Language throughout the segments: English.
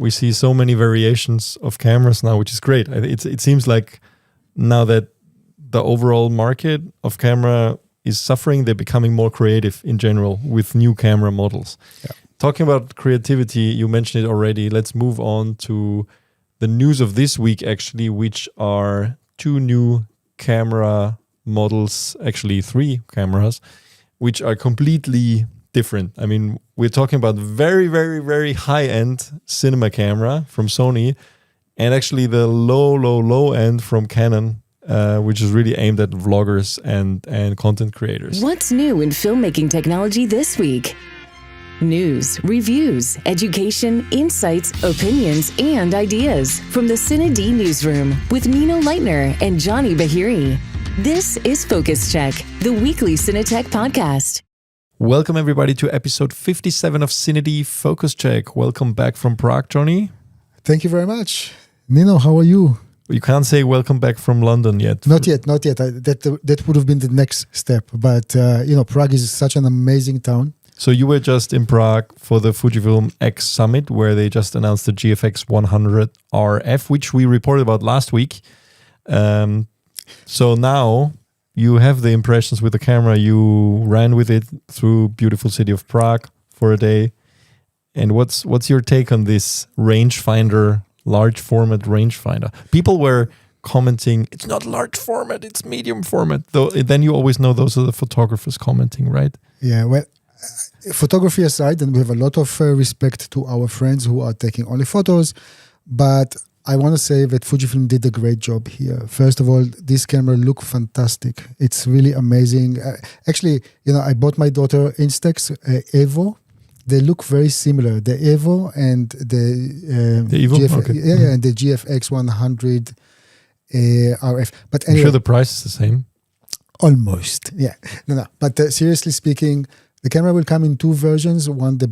we see so many variations of cameras now, which is great. It seems like now that the overall market of camera is suffering, they're becoming more creative in general with new camera models. Yeah. Talking about creativity, you mentioned it already. Let's move on to the news of this week, actually, which are 2 new camera models, actually 3 cameras, which are completely different. I mean, we're talking about very, very, very high-end cinema camera from Sony, and actually the low end from Canon, which is really aimed at vloggers and content creators. What's new in filmmaking technology this week? News, reviews, education, insights, opinions, and ideas from the CineD newsroom with Mino Leitner and Johnnie Bahiri. This is Focus Check, the weekly CineTech podcast. Welcome everybody to episode 57 of CineD Focus Check. Welcome back from Prague, Johnnie. Thank you very much. Nino, how are you? You can't say welcome back from London yet. Not yet. That would have been the next step. But, Prague is such an amazing town. So you were just in Prague for the FUJIFILM X Summit, where they just announced the GFX100RF, which we reported about last week. So now you have the impressions with the camera. You ran with it through beautiful city of Prague for a day. And what's your take on this rangefinder, large format rangefinder? People were commenting, it's not large format, it's medium format. Though then you always know those are the photographers commenting, right? Yeah, well, photography aside, and we have a lot of respect to our friends who are taking only photos, but I want to say that Fujifilm did a great job here. First of all, this camera looks fantastic. It's really amazing. Actually, I bought my daughter Instax Evo. They look very similar. The Evo and the Evo? Okay. And the GFX100 RF. But anyway, I'm sure the price is the same. Almost, yeah. No. But seriously speaking, the camera will come in 2 versions, one the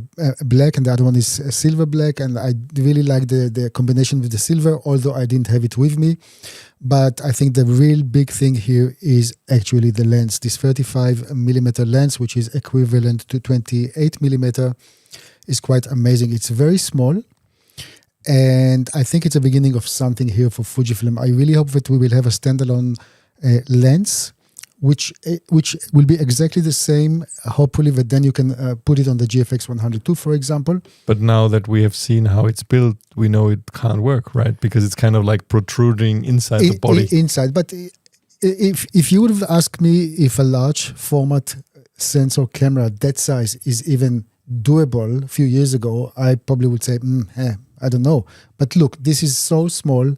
black and the other one is silver black, and I really like the combination with the silver, although I didn't have it with me. But I think the real big thing here is actually the lens, this 35mm lens, which is equivalent to 28mm, is quite amazing. It's very small, and I think it's a beginning of something here for Fujifilm. I really hope that we will have a standalone lens, which will be exactly the same, hopefully, that then you can put it on the GFX100 for example. But now that we have seen how it's built, we know it can't work, right? Because it's kind of like protruding inside the body. Inside. But if you would have asked me if a large format sensor camera that size is even doable a few years ago, I probably would say, I don't know. But look, this is so small,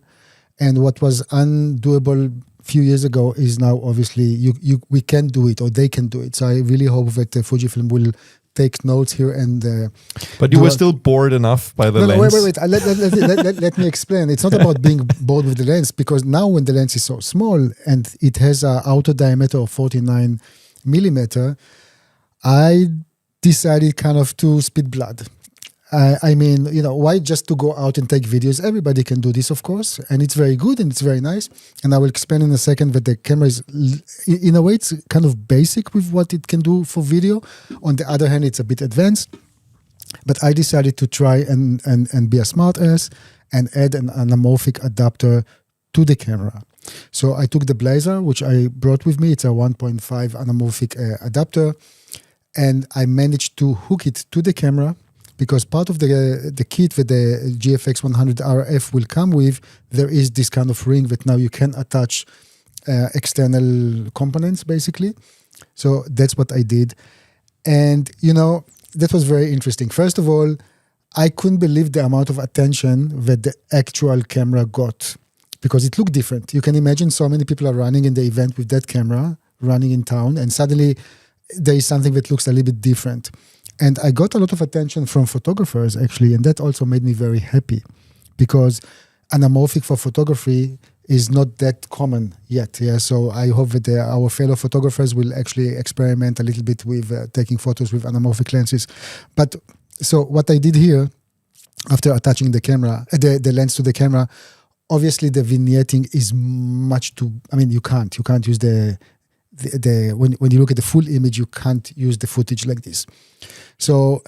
and what was undoable few years ago is now obviously we can do it, or they can do it. So I really hope that Fujifilm will take notes here and. But you were still bored enough by the lens. No, wait. Let me explain. It's not about being bored with the lens, because now when the lens is so small and it has an outer diameter of 49mm, I decided kind of to spit blood. I mean, why just to go out and take videos? Everybody can do this, of course, and it's very good and it's very nice. And I will explain in a second that the camera is, in a way, it's kind of basic with what it can do for video. On the other hand, it's a bit advanced. But I decided to try and be a smart ass and add an anamorphic adapter to the camera. So I took the Blazer, which I brought with me. It's a 1.5 anamorphic adapter, and I managed to hook it to the camera. Because part of the kit that the GFX100RF will come with, there is this kind of ring that now you can attach external components, basically. So that's what I did. And, that was very interesting. First of all, I couldn't believe the amount of attention that the actual camera got, because it looked different. You can imagine so many people are running in the event with that camera, running in town, and suddenly there is something that looks a little bit different. And I got a lot of attention from photographers, actually, and that also made me very happy, because anamorphic for photography is not that common yet. Yeah, so I hope that our fellow photographers will actually experiment a little bit with taking photos with anamorphic lenses. But so what I did here, after attaching the camera, the lens to the camera, obviously the vignetting is much too. I mean, you can't use when you look at the full image, you can't use the footage like this. So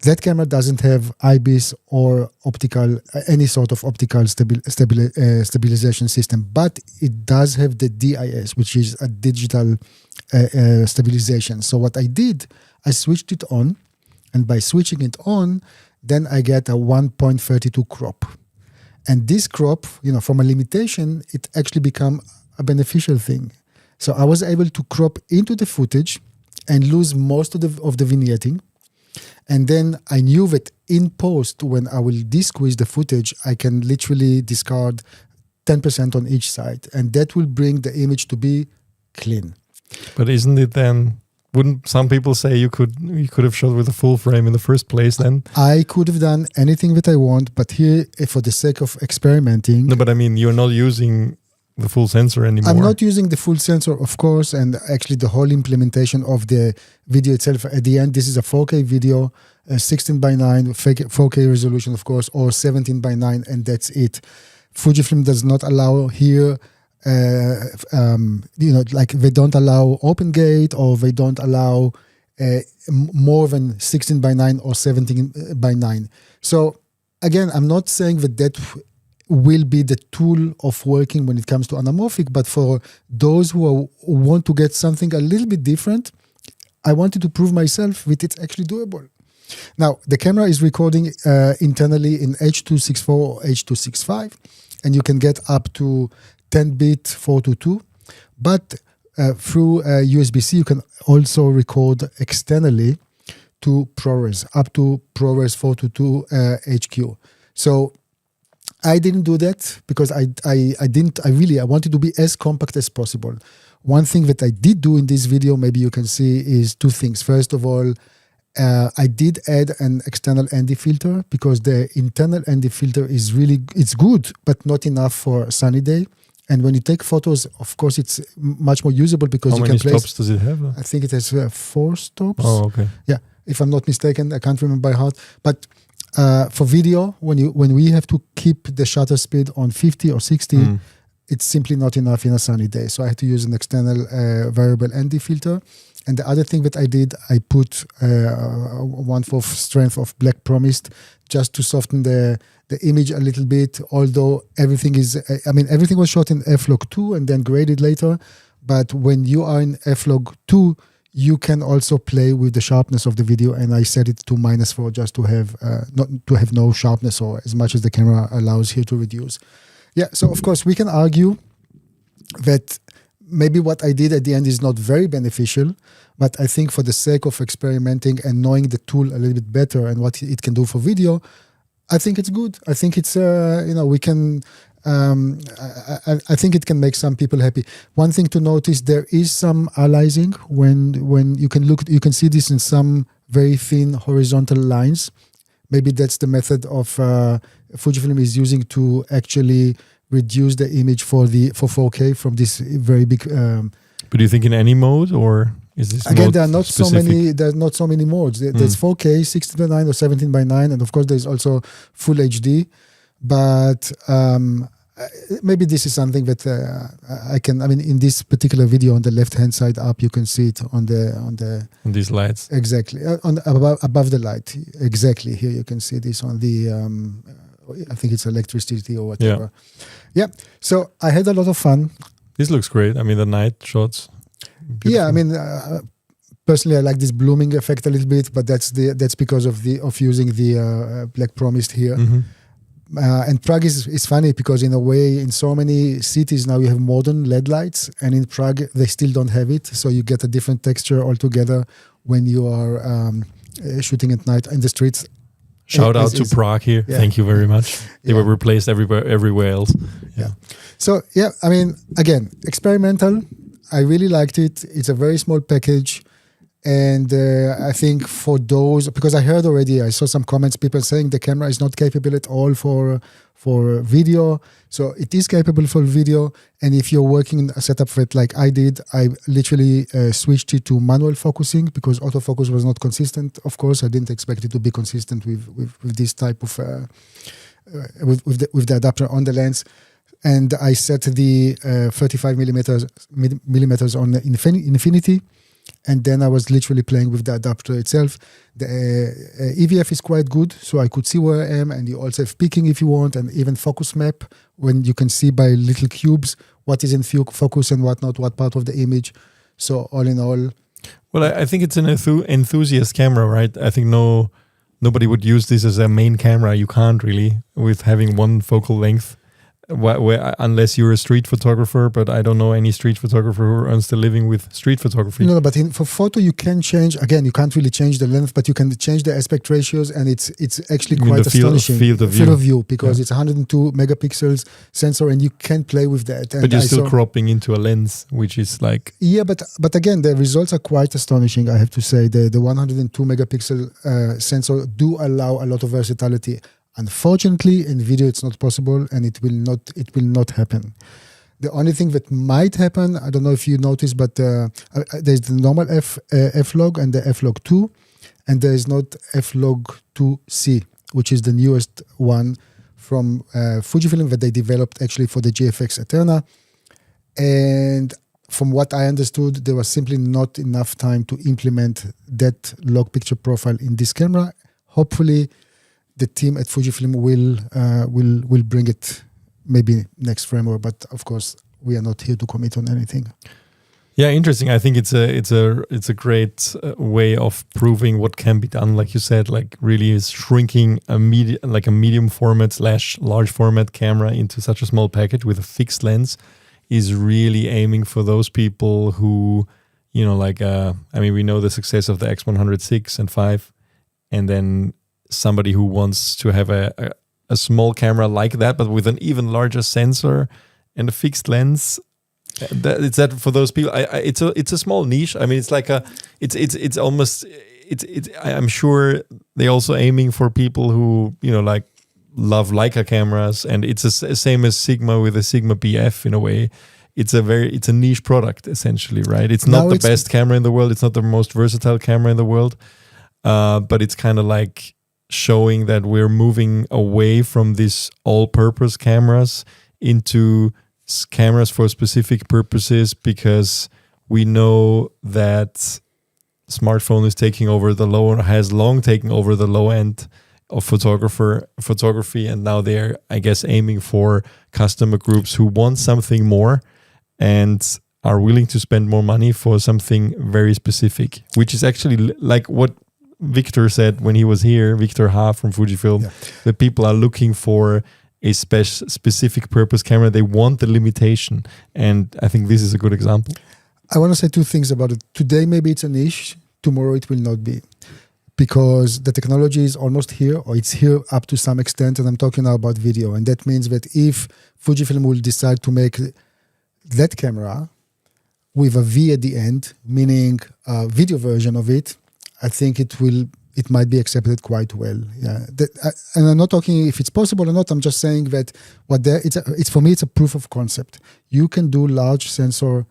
That camera doesn't have IBIS or optical, any sort of optical stabilization system, but it does have the DIS, which is a digital stabilization. So what I did, I switched it on, and by switching it on, then I get a 1.32 crop. And this crop, from a limitation, it actually become a beneficial thing. So I was able to crop into the footage and lose most of the vignetting. And then I knew that in post, when I will de-squeeze the footage, I can literally discard 10% on each side. And that will bring the image to be clean. But isn't it then, wouldn't some people say you could have shot with a full frame in the first place then? I could have done anything that I want, but here, for the sake of experimenting... No, but I mean, you're not using the full sensor anymore. I'm not using the full sensor, of course, and actually the whole implementation of the video itself. At the end, this is a 4K video, 16:9, 4K resolution, of course, or 17:9, and that's it. Fujifilm does not allow here, like they don't allow open gate, or they don't allow more than 16:9 or 17:9. So again, I'm not saying that will be the tool of working when it comes to anamorphic, but for those who want to get something a little bit different, I wanted to prove myself that it's actually doable. Now, the camera is recording internally in H.264 or H.265, and you can get up to 10-bit 422, but through USB-C, you can also record externally to ProRes, up to ProRes 422 HQ. So I didn't do that because I wanted to be as compact as possible. One thing that I did do in this video, maybe you can see, is two things. First of all, I did add an external ND filter because the internal ND filter is it's good, but not enough for sunny day. And when you take photos, of course, it's much more usable because How you many can place... stops does it have? I think it has 4 stops. Oh, okay. Yeah, if I'm not mistaken, I can't remember by heart. But for video, when we have to keep the shutter speed on 50 or 60, it's simply not enough in a sunny day. So I had to use an external variable ND filter. And the other thing that I did, I put 1/4 strength of Black Promised just to soften the image a little bit. Although everything was shot in F-Log 2 and then graded later. But when you are in F-Log 2, you can also play with the sharpness of the video. And I set it to -4 just to have no sharpness, or as much as the camera allows here to reduce. Yeah, so of course we can argue that maybe what I did at the end is not very beneficial, but I think for the sake of experimenting and knowing the tool a little bit better and what it can do for video, I think it's good. I think it's we can. I think it can make some people happy. One thing to notice: there is some aliasing when you can see this in some very thin horizontal lines. Maybe that's the method of Fujifilm is using to actually reduce the image for 4K from this very big. But do you think in any mode, or is this again? mode There are not specific? so many. There's not so many modes. There's 4K, 16:9 or 17:9, and of course there's also full HD. But maybe this is something that I can. I mean, in this particular video on the left-hand side up, you can see it on these lights. Exactly above the light. Exactly here you can see this on the. I think it's electricity or whatever. Yeah. So I had a lot of fun. This looks great. I mean, the night shots. Beautiful. Yeah, I mean, personally, I like this blooming effect a little bit, but that's because of using the Black Promised here. Mm-hmm. And Prague is funny because in a way, in so many cities now you have modern LED lights, and in Prague they still don't have it. So you get a different texture altogether when you are shooting at night in the streets. Shout out to Prague here. Yeah. Thank you very much. They were replaced everywhere else. Yeah. So yeah, I mean, again, experimental. I really liked it. It's a very small package. And I think for those, because I saw some comments, people saying the camera is not capable at all for video. So it is capable for video. And if you're working in a setup for it like I did, I literally switched it to manual focusing because autofocus was not consistent. Of course, I didn't expect it to be consistent with this type of, with the adapter on the lens. And I set the 35 millimeters on infinity. And then I was literally playing with the adapter itself. The EVF is quite good, so I could see where I am, and you also have peaking if you want, and even focus map, when you can see by little cubes what is in focus and what not, what part of the image. So all in all... Well, I think it's an enthusiast camera, right? I think nobody would use this as a main camera. You can't really, with having one focal length. Unless you're a street photographer, but I don't know any street photographer who earns the living with street photography. No, but for photo you can change. Again, you can't really change the length, but you can change the aspect ratios, and it's actually quite astonishing. Field of view, because it's 102 megapixels sensor, and you can play with that. And but you're still cropping into a lens, which is like... Yeah, but again, the results are quite astonishing, I have to say. The 102 megapixel sensor do allow a lot of versatility. Unfortunately, in video, it's not possible, and it will not happen. The only thing that might happen, I don't know if you noticed, but there's the normal F-Log and the F-Log 2, and there is not F-Log 2C, which is the newest one from Fujifilm that they developed actually for the GFX Eterna. And from what I understood, there was simply not enough time to implement that log picture profile in this camera. Hopefully, the team at Fujifilm will bring it maybe next framework, but of course we are not here to commit on anything. Yeah, interesting. I think it's a great way of proving what can be done. Like you said, like really is shrinking a medium format / large format camera into such a small package with a fixed lens is really aiming for those people who, we know the success of the X100 and 5, and then somebody who wants to have a small camera like that, but with an even larger sensor and a fixed lens. It's that for those people. It's a small niche. I mean, it's like it's almost. I'm sure they're also aiming for people who love Leica cameras, and it's the same as Sigma with a Sigma BF in a way. It's a niche product essentially, right? It's not the best camera in the world. It's not the most versatile camera in the world, but it's kind of like showing that we're moving away from these all-purpose cameras into cameras for specific purposes, because we know that smartphone has long taken over the low end of photography, and now they're, I guess, aiming for customer groups who want something more and are willing to spend more money for something very specific, which is actually like what Victor said when he was here, Victor Ha from Fujifilm, that people are looking for a specific purpose camera. They want the limitation, and I think this is a good example. I want to say two things about it. Today maybe it's a niche, tomorrow it will not be, because the technology is almost here, or it's here up to some extent, and I'm talking now about video, and that means that if Fujifilm will decide to make that camera with a V at the end, meaning a video version of it, I think it might be accepted quite well. Yeah, and I'm not talking if it's possible or not. I'm just saying that it's for me it's a proof of concept. You can do large sensor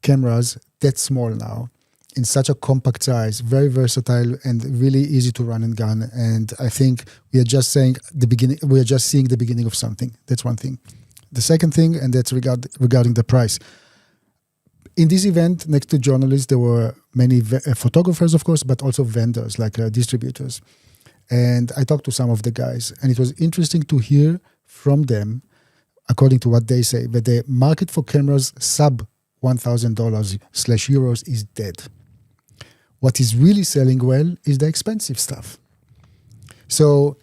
cameras that small now in such a compact size, very versatile and really easy to run and gun. And I think we are just saying the beginning. We are just seeing the beginning of something. That's one thing. The second thing, and that's regarding the price. In this event, next to journalists, there were many photographers, of course, but also vendors, like distributors. And I talked to some of the guys, and it was interesting to hear from them, according to what they say, that the market for cameras sub $1,000/euros is dead. What is really selling well is the expensive stuff. So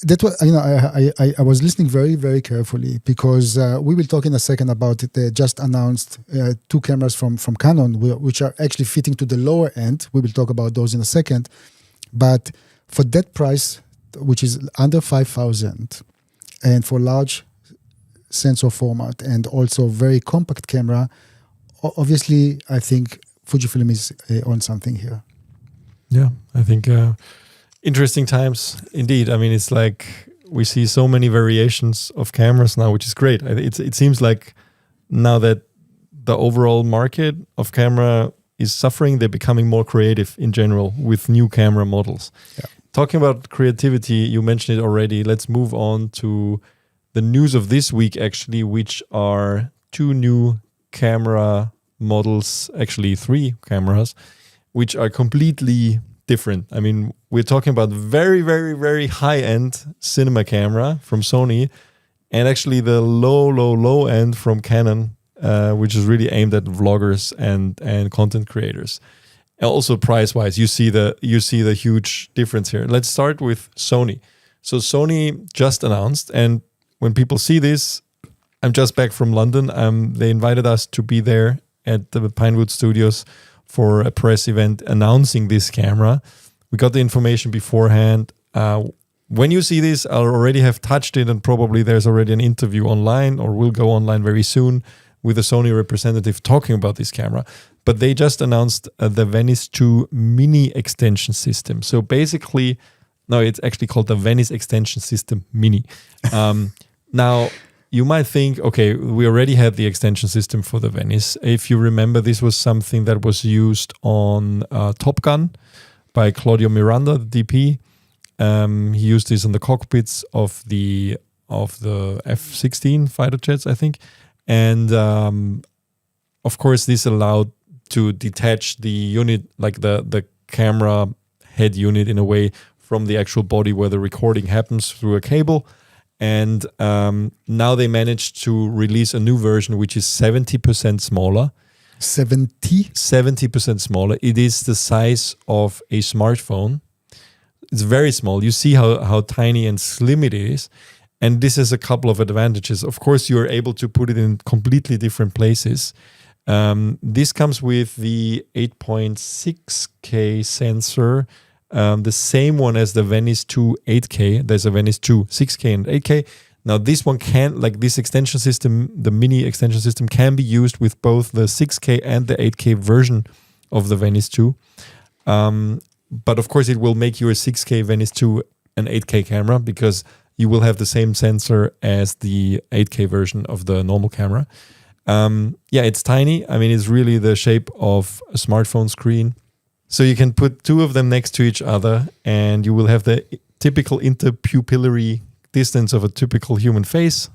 that was, I was listening very, very carefully, because we will talk in a second about the just announced 2 cameras from Canon, which are actually fitting to the lower end. We will talk about those in a second. But for that price, which is under 5,000, and for large sensor format and also very compact camera, obviously, I think Fujifilm is on something here. Yeah, I think... interesting times indeed. I mean, it's like we see so many variations of cameras now, which is great. It seems like now that the overall market of camera is suffering, they're becoming more creative in general with new camera models. Yeah. Talking about creativity, you mentioned it already. Let's move on to the news of this week, actually, which are 2 new camera models, actually 3 cameras, which are completely different. I mean, we're talking about very, very, very high-end cinema camera from Sony, and actually the low end from Canon, which is really aimed at vloggers and content creators. And also price-wise, you see the huge difference here. Let's start with Sony. So Sony just announced, and when people see this, I'm just back from London. They invited us to be there at the Pinewood Studios for a press event announcing this camera. We got the information beforehand. When you see this, I'll already have touched it, and probably there's already an interview online or will go online very soon with a Sony representative talking about this camera. But they just announced the VENICE 2 mini extension system. So basically, no, it's actually called the VENICE Extension System Mini. Now, you might think, okay, we already had the extension system for the VENICE. If you remember, this was something that was used on Top Gun by Claudio Miranda, the DP. He used this in the cockpits of the F-16 fighter jets, I think. And of course, this allowed to detach the unit, like the camera head unit, in a way from the actual body where the recording happens through a cable. And now they managed to release a new version, which is 70% smaller. 70% smaller. It is the size of a smartphone. It's very small. You see how tiny and slim it is. And this has a couple of advantages. Of course, you're able to put it in completely different places. This comes with the 8.6K sensor, the same one as the VENICE 2 8K. There's a VENICE 2 6K and 8K. Now this one can, like this extension system, the mini extension system can be used with both the 6K and the 8K version of the VENICE 2. But of course it will make you a 6K VENICE 2 and 8K camera, because you will have the same sensor as the 8K version of the normal camera. Yeah, it's tiny. I mean, it's really the shape of a smartphone screen. So you can put 2 of them next to each other, and you will have the typical interpupillary distance of a typical human face,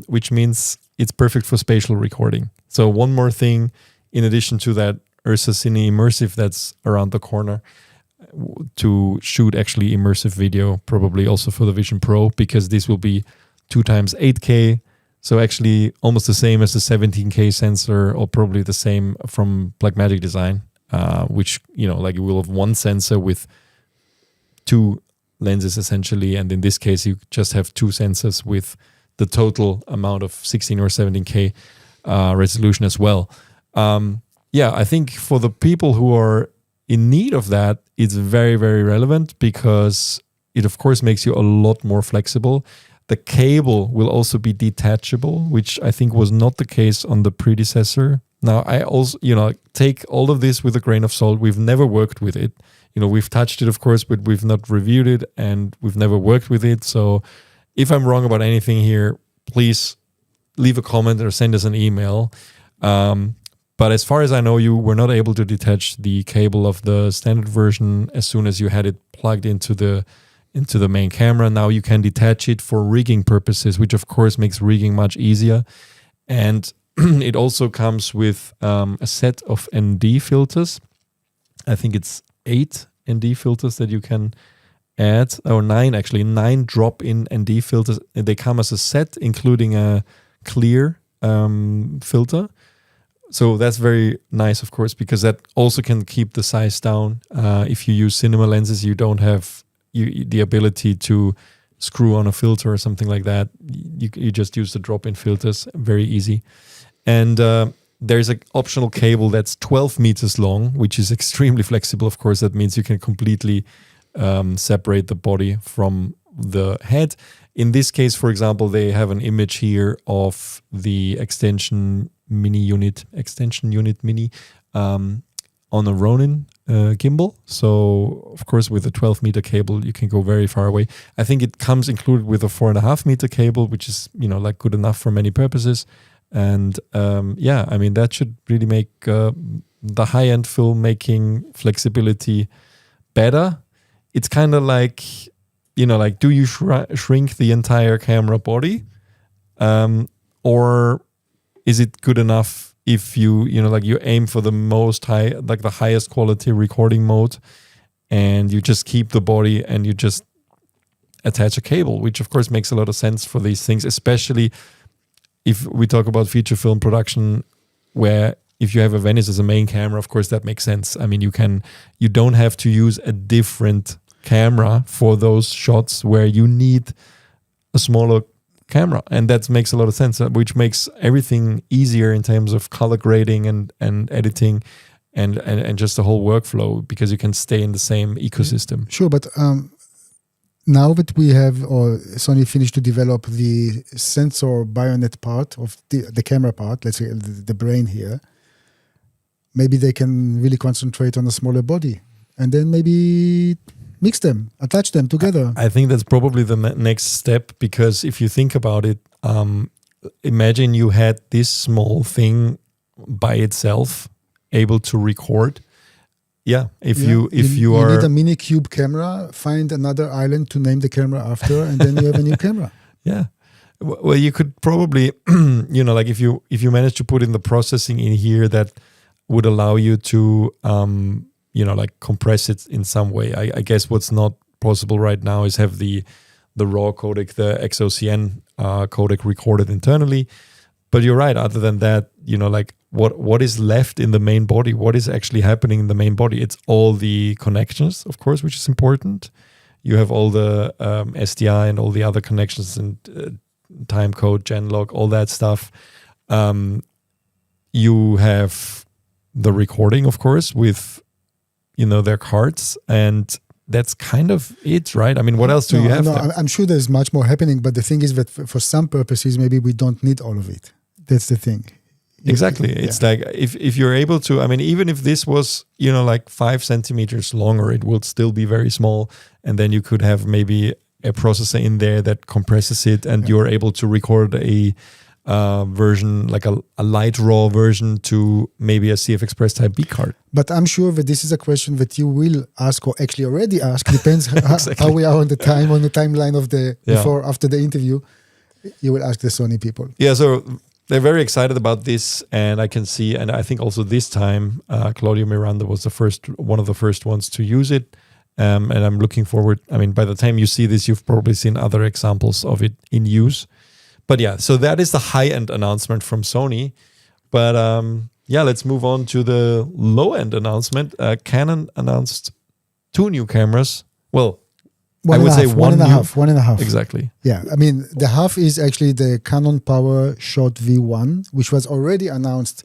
which means it's perfect for spatial recording. So one more thing, in addition to that URSA Cine Immersive that's around the corner, to shoot actually immersive video, probably also for the Vision Pro, because this will be 2x 8K. So actually almost the same as the 17K sensor, or probably the same from Blackmagic design, which, you know, like you will have one sensor with 2 lenses essentially. And in this case, you just have 2 sensors with the total amount of 16 or 17K resolution as well. Yeah, I think for the people who are in need of that, it's very, very relevant, because it of course makes you a lot more flexible. The cable will also be detachable, which I think was not the case on the predecessor. Now, I also, you know, take all of this with a grain of salt. We've never worked with it. You know, we've touched it, of course, but we've not reviewed it, and we've never worked with it. So if I'm wrong about anything here, please leave a comment or send us an email. But as far as I know, you were not able to detach the cable of the standard version as soon as you had it plugged into the main camera. Now you can detach it for rigging purposes, which of course makes rigging much easier. And it also comes with a set of ND filters. I think it's 8 ND filters that you can add, or 9 actually, 9 drop-in ND filters. They come as a set, including a clear filter. So that's very nice, of course, because that also can keep the size down. If you use cinema lenses, you don't have the ability to screw on a filter or something like that. You just use the drop-in filters, very easy. And there's an optional cable that's 12 meters long, which is extremely flexible. Of course, that means you can completely separate the body from the head. In this case, for example, they have an image here of the extension unit mini on a Ronin gimbal. So of course with a 12-meter cable you can go very far away. I think it comes included with a 4.5-meter cable, which is, you know, like good enough for many purposes. And yeah, I mean, that should really make the high-end filmmaking flexibility better. It's kind of like, you know, like, do you shrink the entire camera body, or is it good enough if you like you aim for the most high, like the highest quality recording mode, and you just keep the body and you just attach a cable, which of course makes a lot of sense for these things, especially if we talk about feature film production, where if you have a Venice as a main camera, of course that makes sense. I mean, you don't have to use a different camera for those shots where you need a smaller camera, and that makes a lot of sense, which makes everything easier in terms of color grading and editing and just the whole workflow, because you can stay in the same ecosystem. Sure, but now that we have, or Sony finished to develop the sensor bayonet part of the camera part, let's say the brain here, maybe they can really concentrate on a smaller body and then maybe mix them, attach them together. I think that's probably the next step, because if you think about it, imagine you had this small thing by itself able to record. If you need a mini cube camera, find another island to name the camera after, and then you have a new camera. Yeah. Well, you could probably, like if you manage to put in the processing in here that would allow you to, like compress it in some way. I guess what's not possible right now is have the raw codec, the XOCN codec recorded internally. But you're right. Other than that, like what is left in the main body? What is actually happening in the main body? It's all the connections, of course, which is important. You have all the SDI and all the other connections and timecode, genlog, all that stuff. You have the recording, of course, with their cards, and that's kind of it, right? I mean, what else do you have? No, I'm sure there's much more happening, but the thing is that for some purposes, maybe we don't need all of it. That's the thing. Exactly. It's like if you're able to, I mean, even if this was, like 5 centimeters longer, it would still be very small. And then you could have maybe a processor in there that compresses it, and you're able to record a version, like a light raw version, to maybe a CFexpress type B card. But I'm sure that this is a question that you will ask, or actually already ask, depends how we are on the timeline of the after the interview. You will ask the Sony people. Yeah, so they're very excited about this, and I can see, and I think also this time, Claudio Miranda was one of the first ones to use it, and I'm looking forward. I mean, by the time you see this, you've probably seen other examples of it in use. But yeah, so that is the high-end announcement from Sony. But let's move on to the low-end announcement. Canon announced 2 new cameras. Well, one and a half. Exactly. Yeah, I mean, the half is actually the Canon Powershot V1, which was already announced,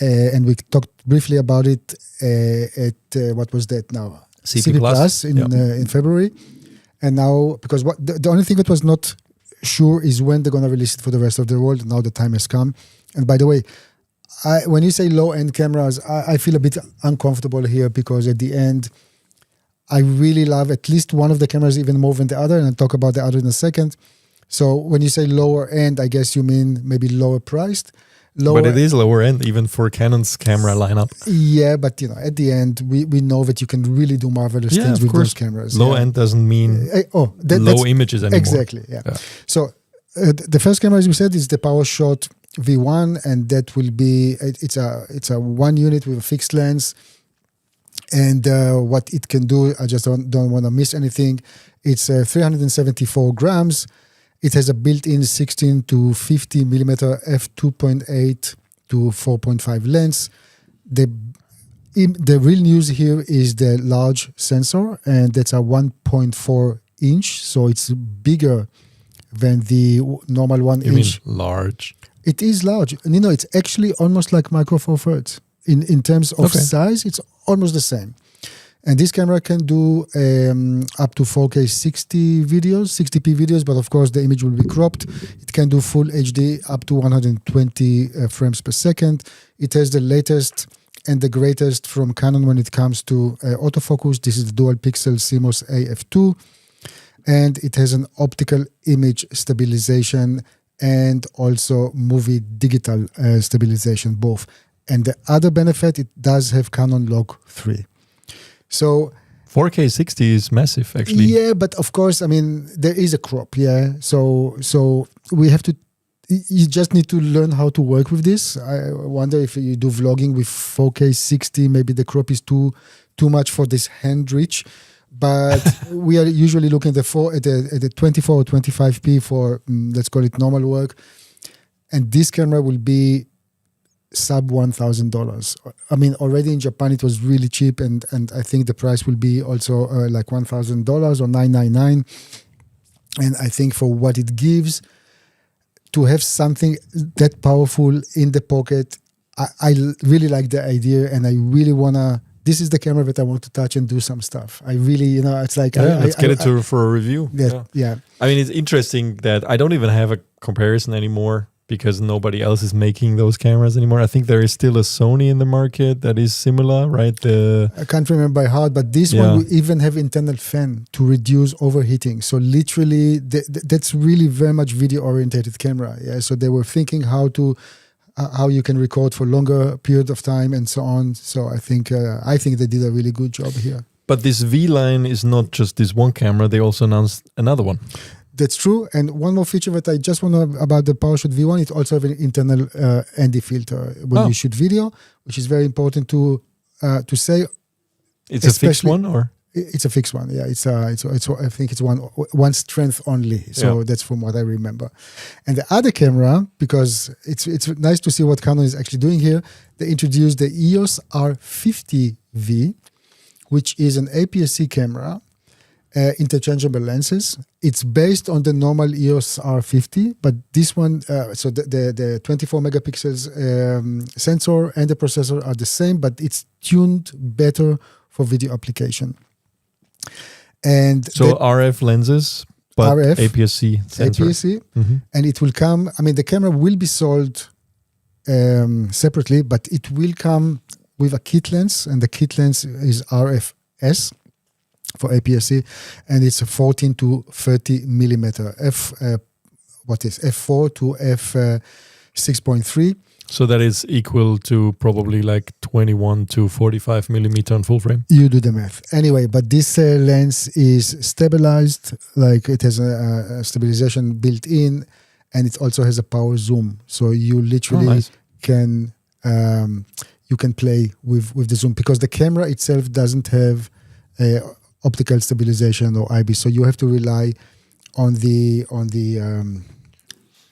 and we talked briefly about it at what was that now? CP Plus in February. And now, because the only thing that was not sure is when they're going to release it for the rest of the world. Now the time has come. And by the way, when you say low-end cameras, I feel a bit uncomfortable here, because at the end, I really love at least one of the cameras even more than the other, and I'll talk about the other in a second. So when you say lower end, I guess you mean maybe lower priced. But it is lower end even for Canon's camera lineup. Yeah, but at the end, we know that you can really do marvelous things with those cameras. Low end doesn't mean low images anymore. Exactly, yeah. So the first camera, as we said, is the Powershot V1, and that will be, it's a one unit with a fixed lens. And what it can do, I just don't want to miss anything. It's 374 grams. It has a built-in 16 to 50 millimeter f2.8 to 4.5 lens. The real news here is the large sensor, and that's a 1.4 inch, so it's bigger than the normal 1 inch. You mean large? It is large. And it's actually almost like Micro Four Thirds. In terms of size, it's almost the same. And this camera can do up to 4K 60p videos, but of course the image will be cropped. It can do full HD up to 120 frames per second. It has the latest and the greatest from Canon when it comes to autofocus. This is the dual pixel CMOS AF2. And it has an optical image stabilization and also movie digital stabilization, both. And the other benefit, it does have Canon Log 3. So 4K 60 is massive, actually. Yeah, but of course, I mean, there is a crop, yeah. So we have to you just need to learn how to work with this. I wonder if you do vlogging with 4K 60, maybe the crop is too much for this hand reach. But we are usually looking at the 24 or 25p for, let's call it normal work. And this camera will be sub $1,000. I mean, already in Japan it was really cheap, and I think the price will be also like $1,000 or $999. And I think for what it gives, to have something that powerful in the pocket, I really like the idea, and I really wanna. This is the camera that I want to touch and do some stuff. I really, it's like let's get it for a review. Yeah. I mean, it's interesting that I don't even have a comparison anymore, because nobody else is making those cameras anymore. I think there is still a Sony in the market that is similar, right? I can't remember by heart, but this one will even have internal fan to reduce overheating. So literally, that's really very much video-oriented camera. Yeah, so they were thinking how you can record for longer period of time and so on. So I think they did a really good job here. But this V line is not just this one camera. They also announced another one. That's true. And one more feature that I just want to know about the Powershot V1, it also have an internal ND filter when you shoot video, which is very important to say. It's a fixed one, or? It's a fixed one. Yeah, it's I think it's one strength only. So that's from what I remember. And the other camera, because it's nice to see what Canon is actually doing here. They introduced the EOS R50V, which is an APS-C camera. Interchangeable lenses. It's based on the normal EOS R50, but this one, so the 24 megapixels sensor and the processor are the same, but it's tuned better for video application. And so RF lenses, but RF, APS-C sensor. APS-C, and it will come. I mean, the camera will be sold separately, but it will come with a kit lens, and the kit lens is RFS. For APS-C, and it's a 14 to 30 millimeter f4 to f6.3. So that is equal to probably like 21 to 45 millimeter on full frame. You do the math anyway. But this lens is stabilized, like it has a stabilization built in, and it also has a power zoom. So you literally can play with the zoom, because the camera itself doesn't have a optical stabilization or IBIS, so you have to rely on the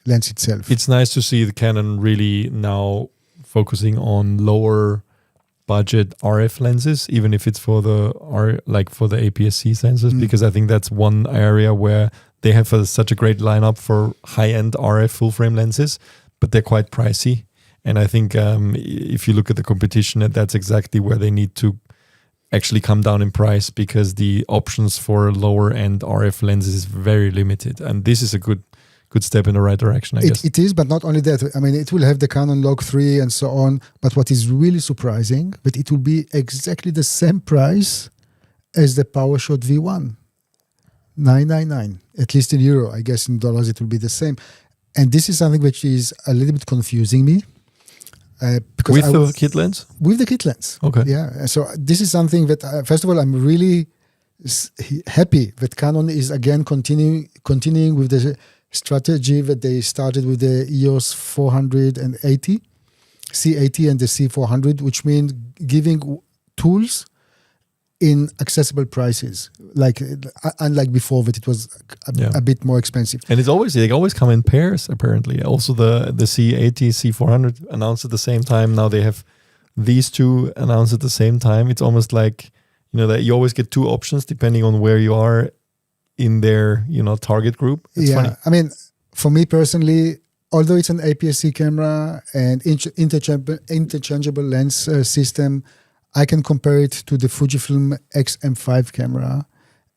lens itself. It's nice to see the Canon really now focusing on lower budget RF lenses, even if it's for the APS-C sensors, because I think that's one area where they have such a great lineup for high-end RF full-frame lenses, but they're quite pricey. And I think if you look at the competition, that's exactly where they need to actually come down in price, because the options for lower end RF lenses is very limited, and this is a good step in the right direction, I guess. It is, but not only that. I mean, it will have the Canon Log 3 and so on, but what is really surprising, but it will be exactly the same price as the Powershot V1, $999, at least in euro. I guess in dollars it will be the same. And this is something which is a little bit confusing me. Because with the kit lens? With the kit lens. Okay. Yeah. So this is something that, first of all, I'm really happy that Canon is again continuing with the strategy that they started with the EOS 480, C80 and the C400, which means giving tools in accessible prices, like unlike before that it was a bit more expensive. And they always come in pairs, apparently. Also the C80, C400 announced at the same time. Now they have these two announced at the same time. It's almost like, that you always get two options depending on where you are in their, target group. It's funny. I mean, for me personally, although it's an APS-C camera and interchangeable lens system, I can compare it to the Fujifilm X-M5 camera,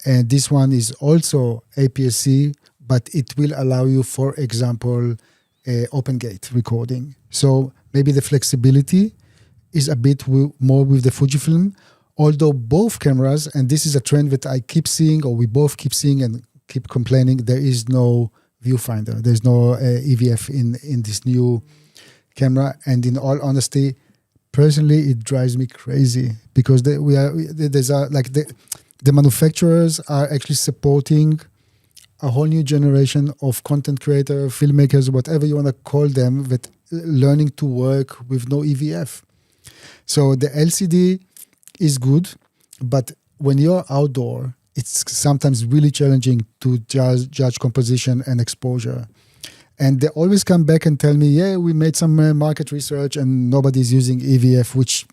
and this one is also APS-C, but it will allow you, for example, open gate recording. So maybe the flexibility is a bit more with the Fujifilm, although both cameras, and this is a trend that I keep seeing, or we both keep seeing and keep complaining, there is no viewfinder. There's no EVF in this new camera, and in all honesty, personally, it drives me crazy, because the manufacturers are actually supporting a whole new generation of content creators, filmmakers, whatever you want to call them, that learning to work with no EVF. So the LCD is good, but when you're outdoor, it's sometimes really challenging to judge composition and exposure. And they always come back and tell me, yeah, we made some market research and nobody's using EVF, which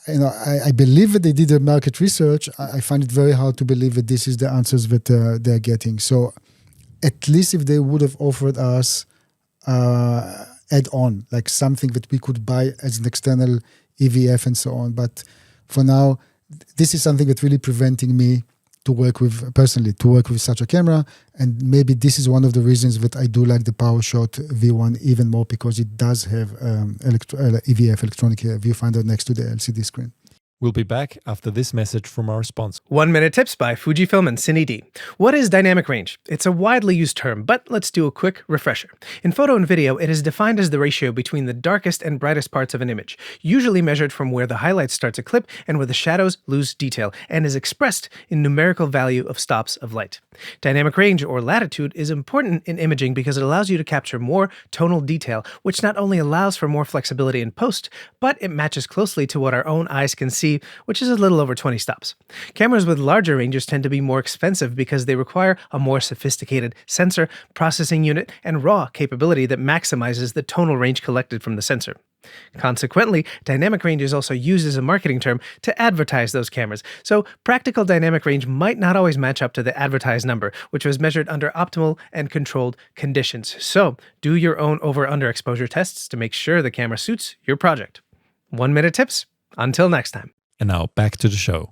I believe that they did the market research. I find it very hard to believe that this is the answers that they're getting. So at least if they would have offered us add-on, like something that we could buy as an external EVF and so on. But for now, this is something that's really preventing me to work with such a camera. And maybe this is one of the reasons that I do like the Powershot V1 even more, because it does have EVF, electronic viewfinder, next to the LCD screen. We'll be back after this message from our sponsor. 1 Minute Tips by Fujifilm and CineD. What is dynamic range? It's a widely used term, but let's do a quick refresher. In photo and video, it is defined as the ratio between the darkest and brightest parts of an image, usually measured from where the highlights start to clip and where the shadows lose detail, and is expressed in numerical value of stops of light. Dynamic range, or latitude, is important in imaging because it allows you to capture more tonal detail, which not only allows for more flexibility in post, but it matches closely to what our own eyes can see, which is a little over 20 stops. Cameras with larger ranges tend to be more expensive because they require a more sophisticated sensor, processing unit, and raw capability that maximizes the tonal range collected from the sensor. Consequently, dynamic range is also used as a marketing term to advertise those cameras, so practical dynamic range might not always match up to the advertised number, which was measured under optimal and controlled conditions. So, do your own over-under exposure tests to make sure the camera suits your project. 1 Minute Tips. Until next time. And now back to the show.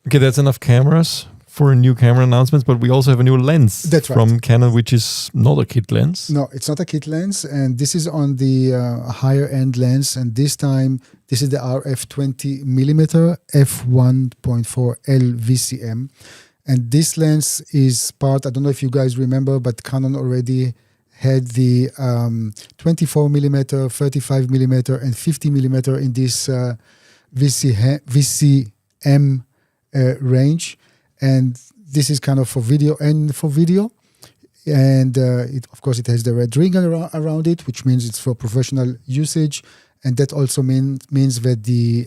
Okay, that's enough cameras for a new camera announcements, but we also have a new lens from Canon, which is not a kit lens. No, it's not a kit lens, and this is on the higher end lens, and this time this is the RF 20mm f1.4 LVCM, and this lens is part, I don't know if you guys remember, but Canon already had the 24mm, 35mm, and 50mm in this VCM range. And this is kind of for video. And of course it has the red ring around it, which means it's for professional usage. And that also means that the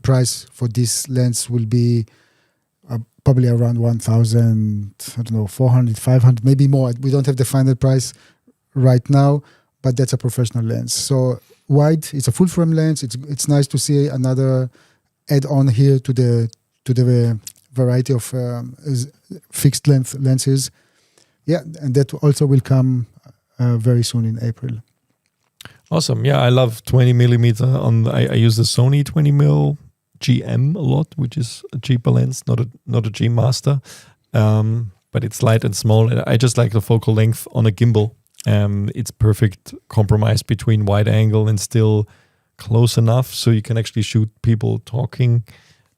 price for this lens will be probably around 1,000, I don't know, 400, 500, maybe more. We don't have the final price right now, but that's a professional lens. So wide, it's a full frame lens. It's nice to see another add-on here to the variety of fixed length lenses. Yeah, and that also will come very soon in April. Awesome. Yeah, I love 20mm I use the Sony 20mm GM a lot, which is a cheaper lens, not a G Master, but it's light and small. I just like the focal length on a gimbal. It's perfect compromise between wide angle and still close enough so you can actually shoot people talking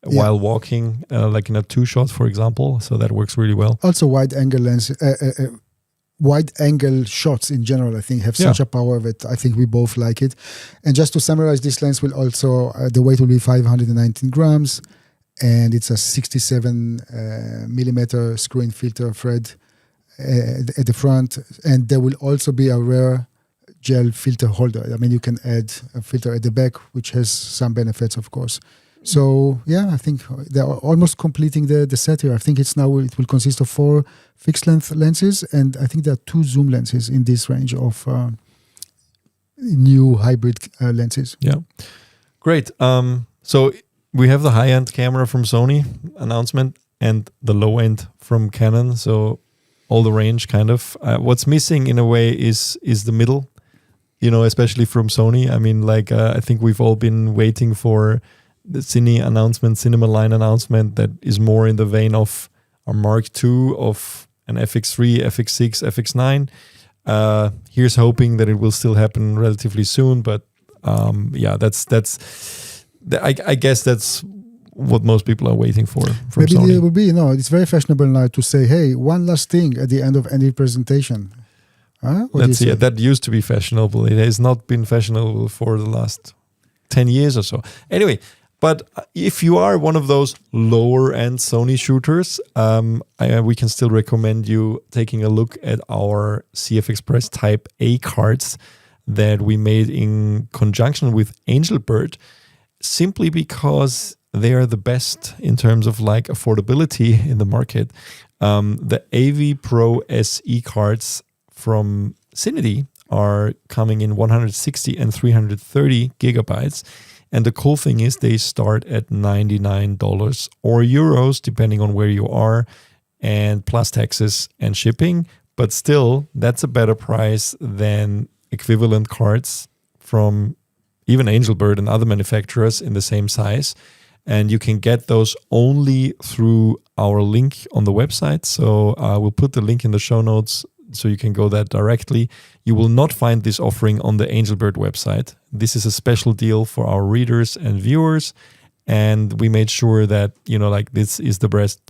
while walking, like in a 2-shot, for example. So that works really well. Also, wide angle lens, wide angle shots in general, I think, have such a power that I think we both like it. And just to summarize, this lens will also, the weight will be 519 grams, and it's a 67mm screw-in filter thread at the front, and there will also be a rear gel filter holder. I mean, you can add a filter at the back, which has some benefits, of course. So yeah, I think they're almost completing the set here. I think it will consist of 4 fixed length lenses, and I think there are 2 zoom lenses in this range of new hybrid lenses. Yeah, great. So we have the high-end camera from Sony announcement and the low-end from Canon. So all the range kind of. What's missing in a way is the middle, especially from Sony. I mean, I think we've all been waiting for the Cine announcement, cinema line announcement that is more in the vein of a Mark II, of an FX3, FX6, FX9. Here's hoping that it will still happen relatively soon, but I guess that's what most people are waiting for from Maybe Sony. It will be, it's very fashionable now to say, hey, one last thing at the end of any presentation. That used to be fashionable. It has not been fashionable for the last 10 years or so. Anyway, But if you are one of those lower end Sony shooters, we can still recommend you taking a look at our CFexpress Type A cards that we made in conjunction with Angelbird, simply because they are the best in terms of like affordability in the market. The AV Pro SE cards from CineD are coming in 160 and 330 gigabytes. And the cool thing is they start at $99 or euros, depending on where you are, and plus taxes and shipping. But still, that's a better price than equivalent cards from even Angelbird and other manufacturers in the same size. And you can get those only through our link on the website. So we'll put the link in the show notes so you can go there directly. You will not find this offering on the Angelbird website. This is a special deal for our readers and viewers. And we made sure that, like this is the best.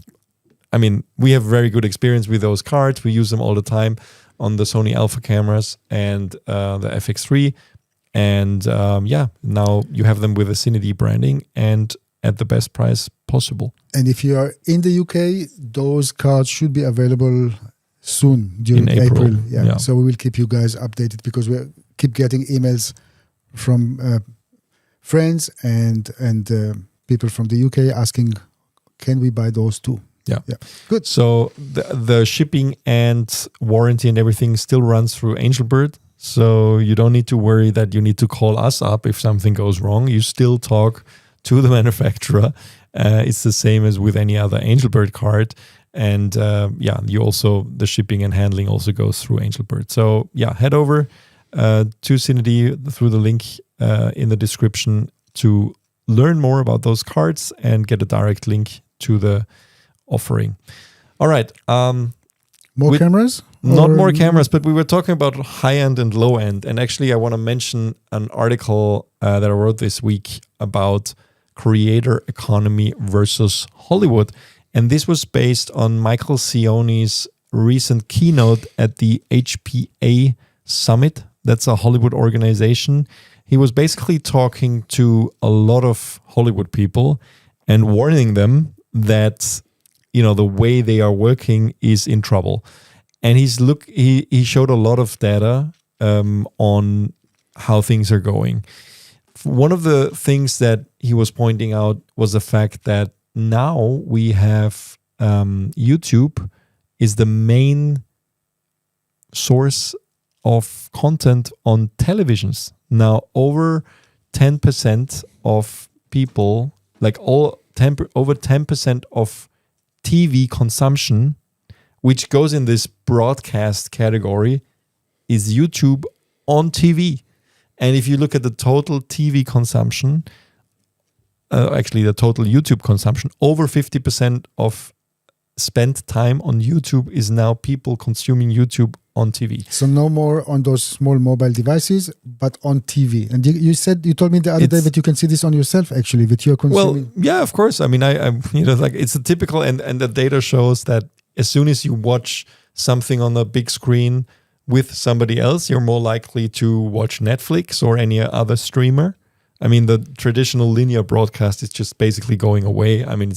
I mean, we have very good experience with those cards. We use them all the time on the Sony Alpha cameras and the FX3. And now you have them with the CineD branding and at the best price possible. And if you are in the UK, those cards should be available soon during April. Yeah. So we will keep you guys updated because we keep getting emails from friends and people from the UK asking, can we buy those too? Yeah. Good. So the shipping and warranty and everything still runs through Angelbird. So you don't need to worry that you need to call us up if something goes wrong. You still talk to the manufacturer. It's the same as with any other Angelbird card. And the shipping and handling also goes through Angelbird. So head over to CineD through the link in the description to learn more about those cards and get a direct link to the offering. All right. More cameras? Not more cameras, but we were talking about high-end and low-end. And actually, I want to mention an article that I wrote this week about creator economy versus Hollywood. And this was based on Michael Cioni's recent keynote at the HPA Summit. That's a Hollywood organization. He was basically talking to a lot of Hollywood people and warning them that, the way they are working is in trouble. And he showed a lot of data on how things are going. One of the things that he was pointing out was the fact that now we have YouTube is the main source of content on televisions. Now, over 10% of people, over 10% of TV consumption, which goes in this broadcast category, is YouTube on TV. And if you look at the total TV consumption, the total YouTube consumption, over 50% of spent time on YouTube is now people consuming YouTube on TV. So no more on those small mobile devices, but on TV. And you told me the other day that you can see this on yourself, actually, that you're consuming. Well, yeah, of course. I mean, it's a typical, and the data shows that as soon as you watch something on a big screen with somebody else, you're more likely to watch Netflix or any other streamer. I mean, the traditional linear broadcast is just basically going away. I mean,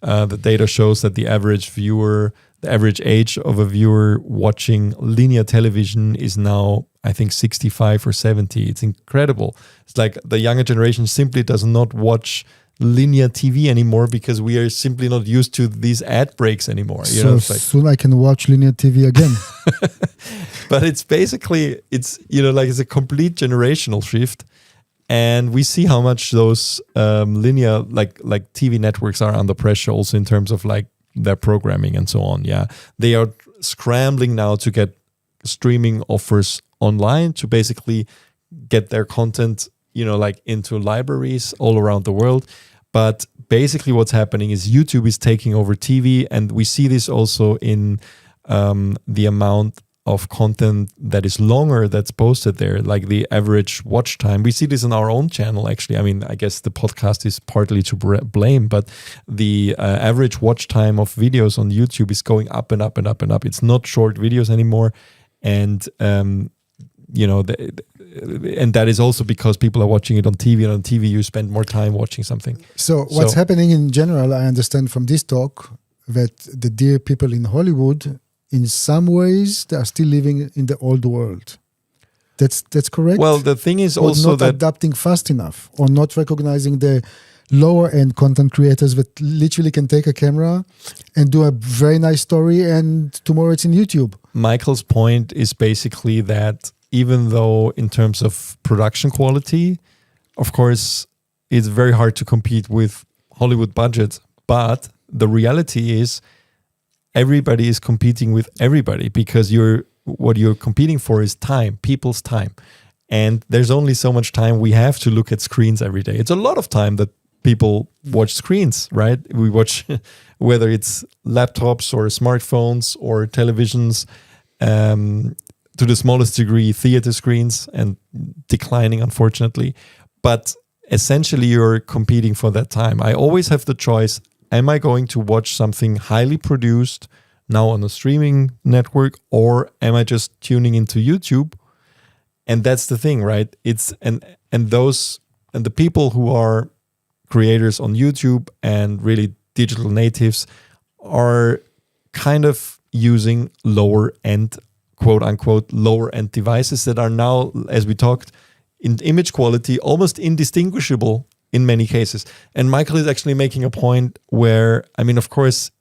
the data shows that the average age of a viewer watching linear television is now, I think, 65 or 70. It's incredible. It's like the younger generation simply does not watch linear TV anymore because we are simply not used to these ad breaks anymore. Soon I can watch linear TV again. But it's basically, it's a complete generational shift. And we see how much those linear, like TV networks are under pressure also in terms of like their programming and so on. Yeah, they are scrambling now to get streaming offers online to basically get their content, into libraries all around the world. But basically what's happening is YouTube is taking over TV. And we see this also in the amount of content that is longer that's posted there, like the average watch time. We see this on our own channel, actually. I mean, I guess the podcast is partly to blame, but the average watch time of videos on YouTube is going up and up and up and up. It's not short videos anymore. And, and that is also because people are watching it on TV, and on TV you spend more time watching something. So what's happening in general, I understand from this talk, that the dear people in Hollywood, in some ways, they are still living in the old world. That's correct? Well, the thing is or also not that adapting fast enough, or not recognizing the lower end content creators that literally can take a camera and do a very nice story, and tomorrow it's in YouTube. Michael's point is basically that even though in terms of production quality, of course, it's very hard to compete with Hollywood budgets, but the reality is everybody is competing with everybody, because what you're competing for is time, people's time. And there's only so much time we have to look at screens every day. It's a lot of time that people watch screens, right? We watch whether it's laptops or smartphones or televisions, to the smallest degree, theater screens, and declining, unfortunately. But essentially, you're competing for that time. I always have the choice. Am I going to watch something highly produced now on a streaming network, or am I just tuning into YouTube? And that's the thing, right? It's and the people who are creators on YouTube and really digital natives are kind of using lower end, quote unquote, lower end devices that are now, as we talked, in image quality almost indistinguishable in many cases. And Michael is actually making a point where, I mean, of course,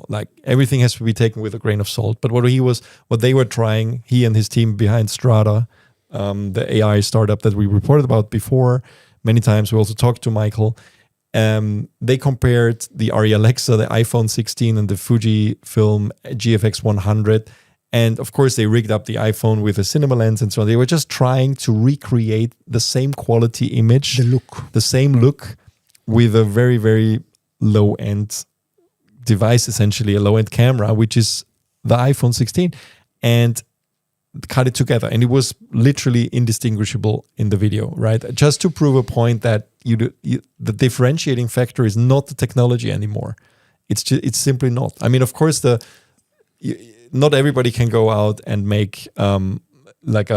like everything has to be taken with a grain of salt. But what they were trying, he and his team behind Strada, the AI startup that we reported about before many times, we also talked to Michael. They compared the Arri Alexa, the iPhone 16, and the FUJIFILM GFX100. And of course, they rigged up the iPhone with a cinema lens and so on. They were just trying to recreate the same quality image, the same look, with a very, very low-end device, essentially a low-end camera, which is the iPhone 16, and cut it together. And it was literally indistinguishable in the video, right? Just to prove a point that the differentiating factor is not the technology anymore. It's simply not. I mean, of course, not everybody can go out and make like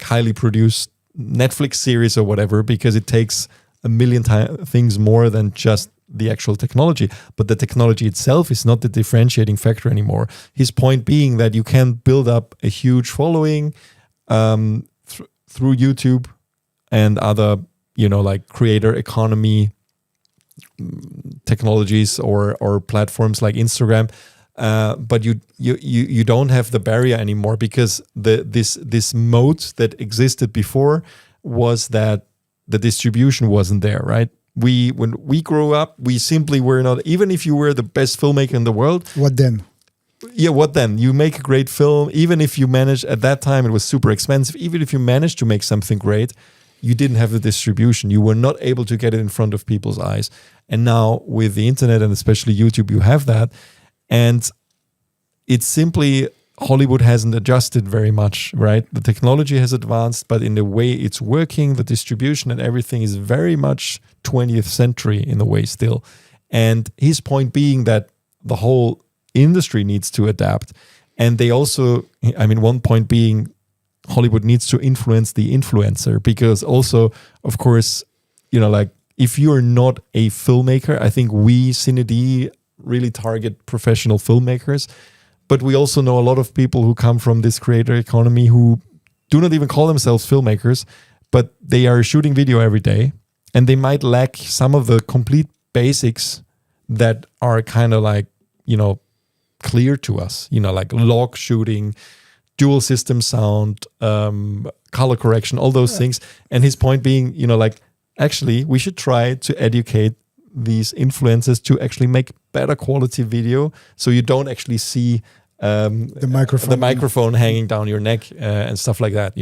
highly produced Netflix series or whatever, because it takes a million things more than just the actual technology. But the technology itself is not the differentiating factor anymore. His point being that you can build up a huge following through YouTube and other, like creator economy technologies or platforms like Instagram. But you don't have the barrier anymore, because this moat that existed before was that the distribution wasn't there, right? When we grew up, we simply were not, even if you were the best filmmaker in the world. What then? Yeah, what then? You make a great film, even if you managed, at that time it was super expensive, even if you managed to make something great, you didn't have the distribution. You were not able to get it in front of people's eyes. And now with the internet and especially YouTube, you have that. And it's simply, Hollywood hasn't adjusted very much, right? The technology has advanced, but in the way it's working, the distribution and everything is very much 20th century in a way still. And his point being that the whole industry needs to adapt. And they also, I mean, one point being Hollywood needs to influence the influencer, because also, of course, like if you're not a filmmaker, I think we, CineD, really target professional filmmakers. But we also know a lot of people who come from this creator economy who do not even call themselves filmmakers, but they are shooting video every day, and they might lack some of the complete basics that are kind of like, clear to us, like log shooting, dual system sound, color correction, all those things. And his point being, like, actually, we should try to educate these influencers to actually make better quality video, so you don't actually see the microphone hanging down your neck and stuff like that.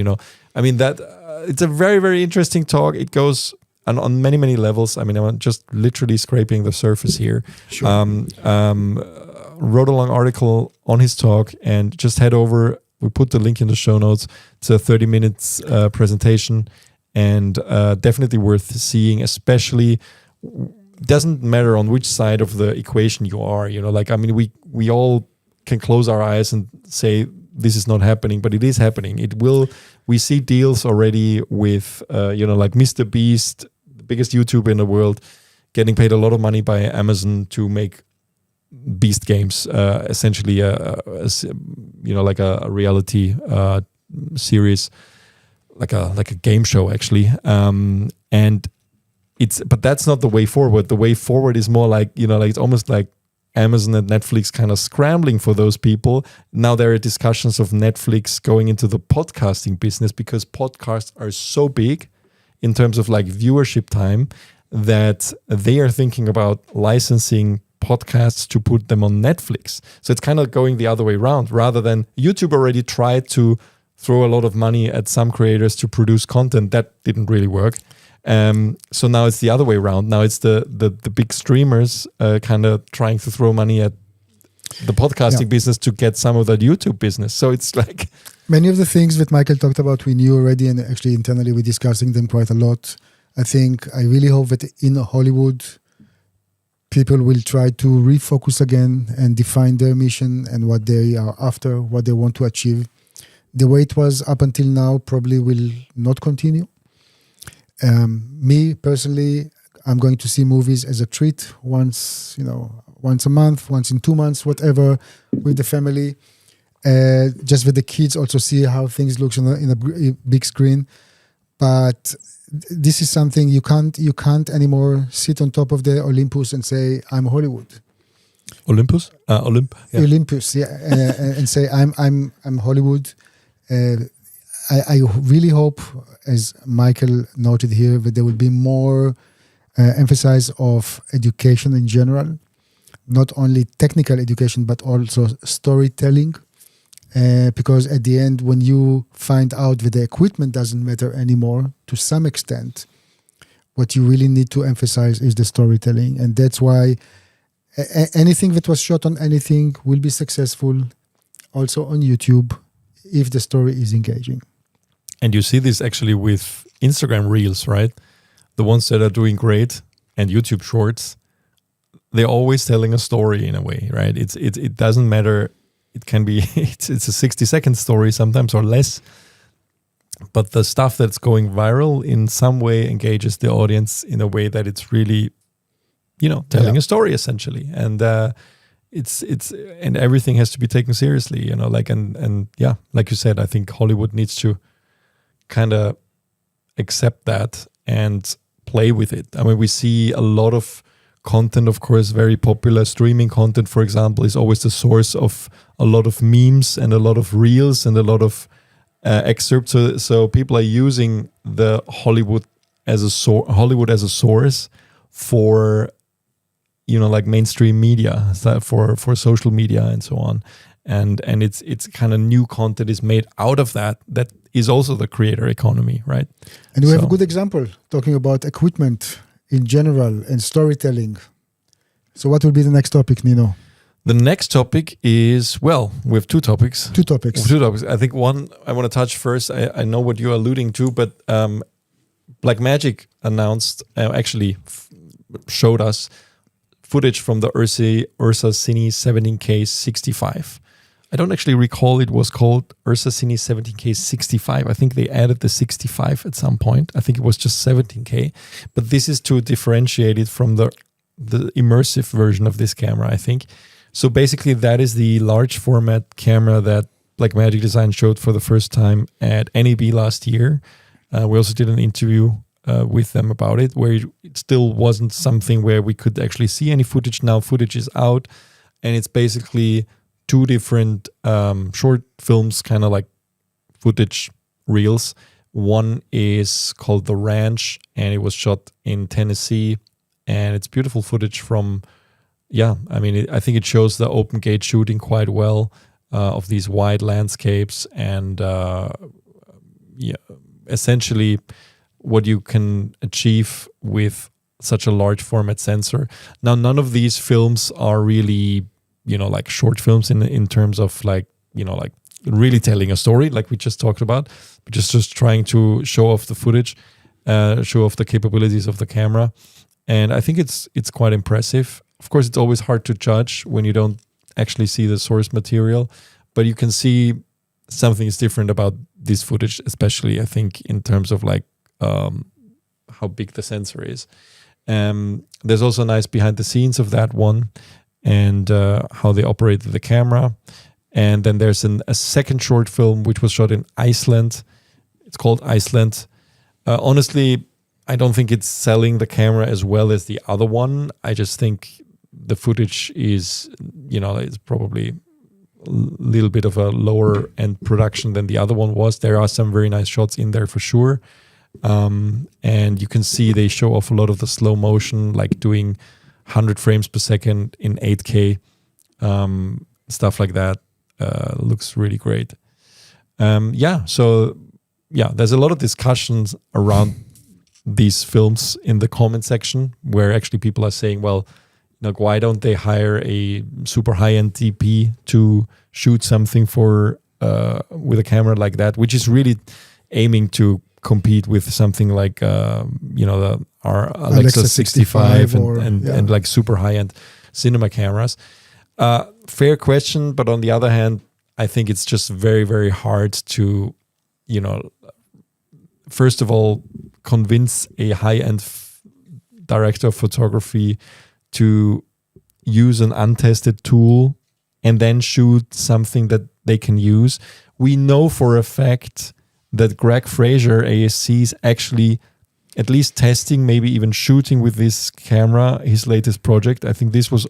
I mean, that it's a very, very interesting talk. It goes on many, many levels. I mean, I'm just literally scraping the surface here. Sure. Wrote a long article on his talk, and just head over. We put the link in the show notes. It's a 30 minutes presentation, and definitely worth seeing, especially. Doesn't matter on which side of the equation you are, like, I mean, we all can close our eyes and say this is not happening, but it is happening. We see deals already with, like Mr. Beast, the biggest YouTuber in the world, getting paid a lot of money by Amazon to make Beast games, essentially like a reality series, like a game show actually, and but that's not the way forward. The way forward is more like it's almost like Amazon and Netflix kind of scrambling for those people. Now there are discussions of Netflix going into the podcasting business because podcasts are so big in terms of like viewership time that they are thinking about licensing podcasts to put them on Netflix. So it's kind of going the other way around, rather than YouTube already tried to throw a lot of money at some creators to produce content. That didn't really work. So now it's the other way around. Now it's the big streamers kind of trying to throw money at the podcasting business to get some of that YouTube business. So it's like... Many of the things that Michael talked about, we knew already, and actually internally we're discussing them quite a lot. I really hope that in Hollywood, people will try to refocus again and define their mission and what they are after, what they want to achieve. The way it was up until now probably will not continue. Me personally, I'm going to see movies as a treat once a month, once in 2 months, whatever, with the family. Just that the kids also see how things look in a big screen. But this is something you can't anymore sit on top of the Olympus and say, I'm Hollywood. Olympus? Olympus, yeah. And say, I'm Hollywood. I really hope, as Michael noted here, that there will be more emphasis of education in general, not only technical education, but also storytelling. Because at the end, when you find out that the equipment doesn't matter anymore, to some extent, what you really need to emphasize is the storytelling. And that's why anything that was shot on anything will be successful, also on YouTube, if the story is engaging. And you see this actually with Instagram Reels, right? The ones that are doing great, and YouTube Shorts, they're always telling a story in a way, right? It doesn't matter. It can be, it's a 60-second story sometimes or less. But the stuff that's going viral in some way engages the audience in a way that it's really, telling a story essentially. And and everything has to be taken seriously, like you said, I think Hollywood needs to kind of accept that and play with it. I mean, we see a lot of content, of course, very popular streaming content, for example, is always the source of a lot of memes and a lot of reels and a lot of excerpts. So people are using the Hollywood as a source for like mainstream media, for social media and so on. And it's kind of new content is made out of that is also the creator economy, right? And we have a good example talking about equipment in general and storytelling. So what will be the next topic, Nino? The next topic is, we have two topics. Two topics. I think one I want to touch first. I know what you're alluding to, but Blackmagic announced, showed us footage from the URSA Cine 17K 65. I don't actually recall it was called URSA Cine 17K 65. I think they added the 65 at some point. I think it was just 17K. But this is to differentiate it from the immersive version of this camera, I think. So basically that is the large format camera that Blackmagic Design showed for the first time at NAB last year. We also did an interview with them about it, where it still wasn't something where we could actually see any footage. Now footage is out, and it's basically two different short films, kind of like footage reels. One is called The Ranch, and it was shot in Tennessee, and it's beautiful footage from, I think it shows the open gate shooting quite well of these wide landscapes and essentially what you can achieve with such a large format sensor. Now, none of these films are really, like short films in terms of like really telling a story like we just talked about, but just trying to show off the footage, show off the capabilities of the camera. And I think it's quite impressive. Of course, it's always hard to judge when you don't actually see the source material, but you can see something is different about this footage, especially I think in terms of like how big the sensor is. There's also nice behind the scenes of that one and how they operated the camera. And then there's a second short film which was shot in Iceland. It's called Iceland. Honestly, I don't think it's selling the camera as well as the other one. I just think the footage is, it's probably a little bit of a lower end production than the other one was. There are some very nice shots in there for sure. And you can see they show off a lot of the slow motion, like doing 100 frames per second in 8K, stuff like that. Looks really great. There's a lot of discussions around these films in the comment section where actually people are saying, well, why don't they hire a super high-end DP to shoot something for with a camera like that, which is really aiming to compete with something like our Alexa 65 and like super high-end cinema cameras. Fair question, but on the other hand, I think it's just very, very hard to, first of all, convince a high-end director of photography to use an untested tool and then shoot something that they can use. We know for a fact that Greg Fraser, ASC, is actually at least testing, maybe even shooting with this camera, his latest project. I think this was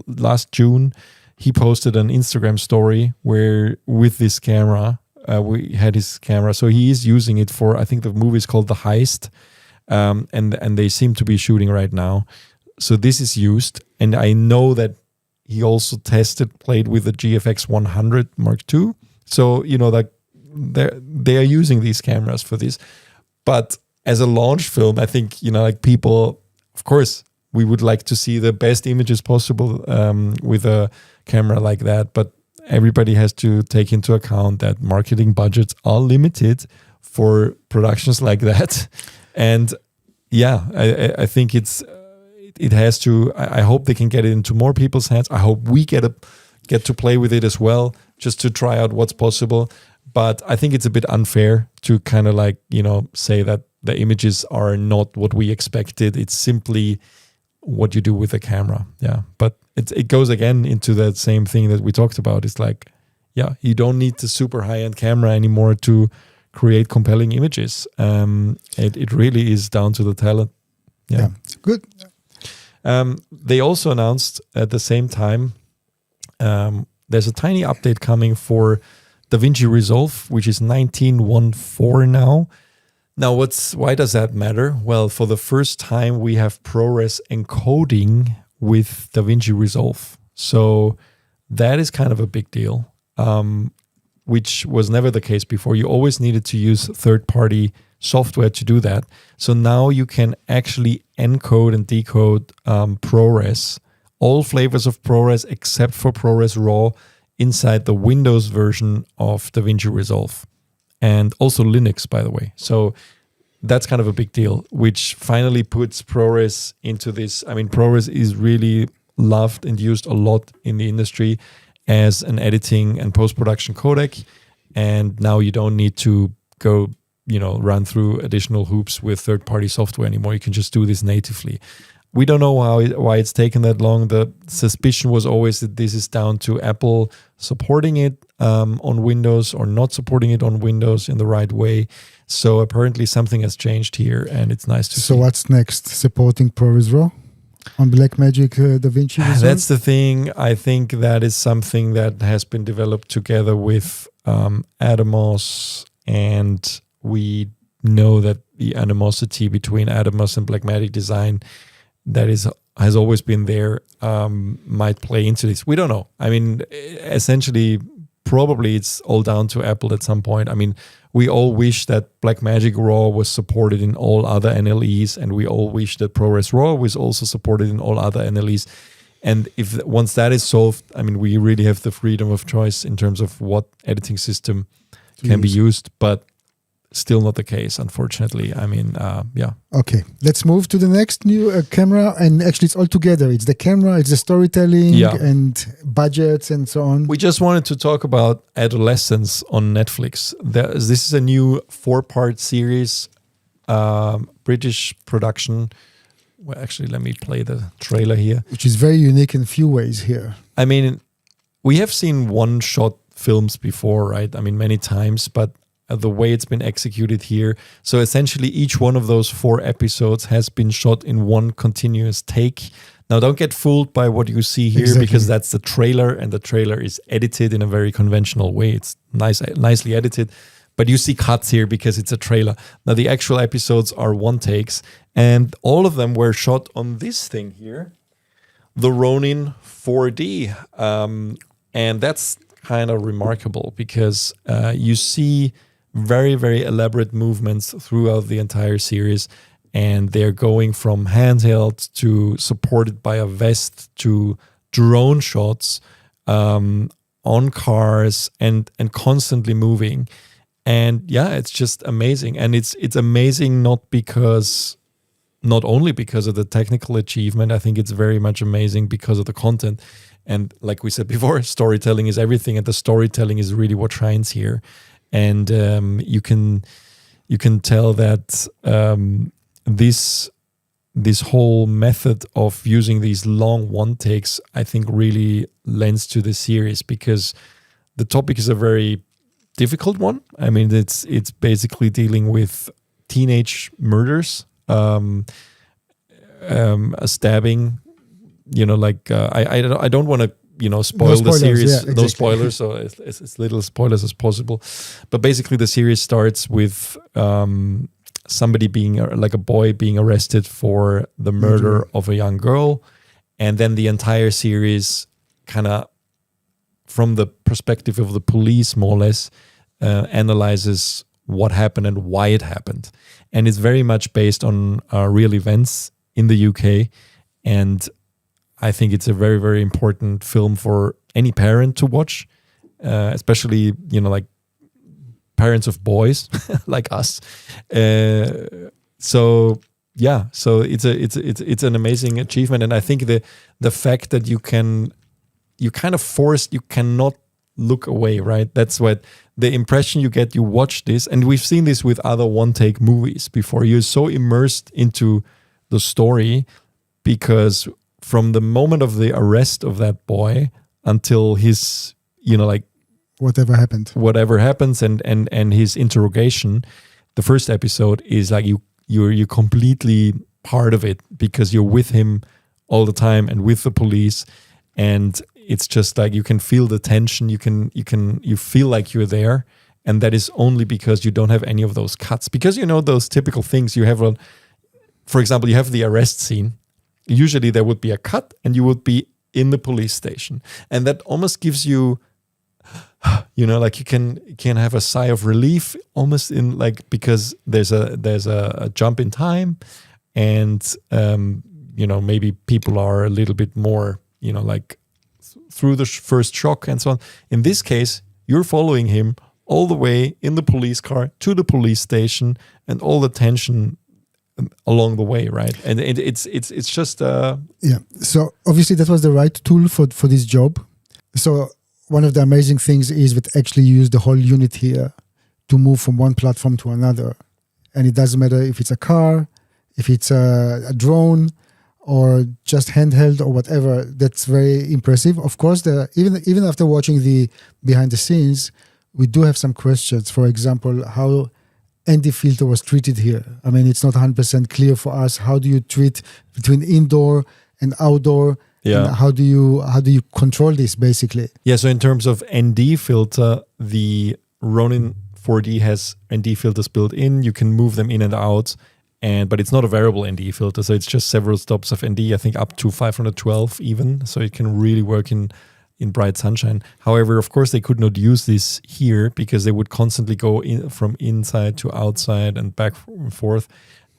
last June. He posted an Instagram story where with this camera, we had his camera. So he is using it for, I think the movie is called The Heist. And they seem to be shooting right now. So this is used. And I know that he also played with the GFX100 Mark II. So, they are using these cameras for this. But as a launch film, I think, people, of course, we would like to see the best images possible with a camera like that. But everybody has to take into account that marketing budgets are limited for productions like that. And I think it has to, I hope they can get it into more people's hands. I hope we get to play with it as well, just to try out what's possible. But I think it's a bit unfair to kind of like, say that the images are not what we expected. It's simply what you do with the camera. Yeah. But it goes again into that same thing that we talked about. It's like, you don't need the super high-end camera anymore to create compelling images. It really is down to the talent. Yeah. Good. They also announced at the same time, there's a tiny update coming for DaVinci Resolve, which is 19.1.4 now. Now, why does that matter? Well, for the first time, we have ProRes encoding with DaVinci Resolve. So that is kind of a big deal, which was never the case before. You always needed to use third-party software to do that. So now you can actually encode and decode ProRes, all flavors of ProRes except for ProRes RAW inside the Windows version of DaVinci Resolve. And also Linux, by the way. So that's kind of a big deal, which finally puts ProRes into this. I mean, ProRes is really loved and used a lot in the industry as an editing and post-production codec. And now you don't need to go, run through additional hoops with third-party software anymore. You can just do this natively. We don't know why it's taken that long. The suspicion was always that this is down to Apple supporting it on Windows or not supporting it on Windows in the right way. So apparently something has changed here, and it's nice to see. So what's next? Supporting ProRes RAW on Blackmagic DaVinci Resolve? That's the thing. I think that is something that has been developed together with Atomos, and we know that the animosity between Atomos and Blackmagic Design that has always been there, might play into this. We don't know. I mean, essentially, probably it's all down to Apple at some point. I mean, we all wish that Blackmagic RAW was supported in all other NLEs, and we all wish that ProRes RAW was also supported in all other NLEs. And once that is solved, I mean, we really have the freedom of choice in terms of what editing system can be used. But still not the case, unfortunately. I mean, yeah. Okay, let's move to the next new camera. And actually, it's all together. It's the camera, it's the storytelling, and budgets and so on. We just wanted to talk about Adolescence on Netflix. This is a new 4-part series, British production. Well, actually, let me play the trailer here. Which is very unique in a few ways here. I mean, we have seen one-shot films before, right? I mean, many times, but the way it's been executed here. So essentially each one of those 4 episodes has been shot in one continuous take. Now don't get fooled by what you see here, because that's the trailer, and the trailer is edited in a very conventional way. It's nicely edited, but you see cuts here because it's a trailer. Now the actual episodes are one takes, and all of them were shot on this thing here, the Ronin 4D. And that's kind of remarkable because you see very, very elaborate movements throughout the entire series, and they're going from handheld to supported by a vest to drone shots on cars and constantly moving. And yeah, it's just amazing. And it's amazing not only because of the technical achievement. I think it's very much amazing because of the content. And like we said before, storytelling is everything, and the storytelling is really what shines here. And you can tell that this whole method of using these long one takes, I think, really lends to the series, because the topic is a very difficult one. I mean, it's basically dealing with teenage murders, a stabbing. You know, like I don't want to spoil the series. Yeah, exactly. No spoilers, so as little spoilers as possible. But basically, the series starts with somebody like a boy being arrested for the murder of a young girl, and then the entire series kind of, from the perspective of the police, more or less, analyzes what happened and why it happened, and it's very much based on real events in the UK. And I think it's a very, very important film for any parent to watch, especially, like parents of boys like us. So it's an amazing achievement. And I think the fact that you cannot look away, right? That's what the impression you get. You watch this, and we've seen this with other one-take movies before. You're so immersed into the story, because from the moment of the arrest of that boy until his, whatever happens and his interrogation, the first episode is like you're completely part of it, because you're with him all the time and with the police, and it's just like you can feel the tension. You feel like you're there, and that is only because you don't have any of those cuts. Because those typical things you have for example, you have the arrest scene. Usually there would be a cut and you would be in the police station. And that almost gives you, like you can have a sigh of relief almost in because there's a jump in time, and, maybe people are a little bit more, through the first shock and so on. In this case, you're following him all the way in the police car to the police station, and all the tension along the way, right? And it's just So obviously that was the right tool for this job. So one of the amazing things is that actually you use the whole unit here to move from one platform to another, and it doesn't matter if it's a car, if it's a drone, or just handheld or whatever. That's very impressive. Of course, even after watching the behind the scenes, we do have some questions. For example, how ND filter was treated here. I mean, it's not 100% clear for us. How do you treat between indoor and outdoor? Yeah. And how do you control this, basically? Yeah. So in terms of ND filter, the Ronin 4D has ND filters built in. You can move them in and out, but it's not a variable ND filter. So it's just several stops of ND. I think up to 512 even. So it can really work in bright sunshine. However, of course, they could not use this here because they would constantly go from inside to outside and back and forth.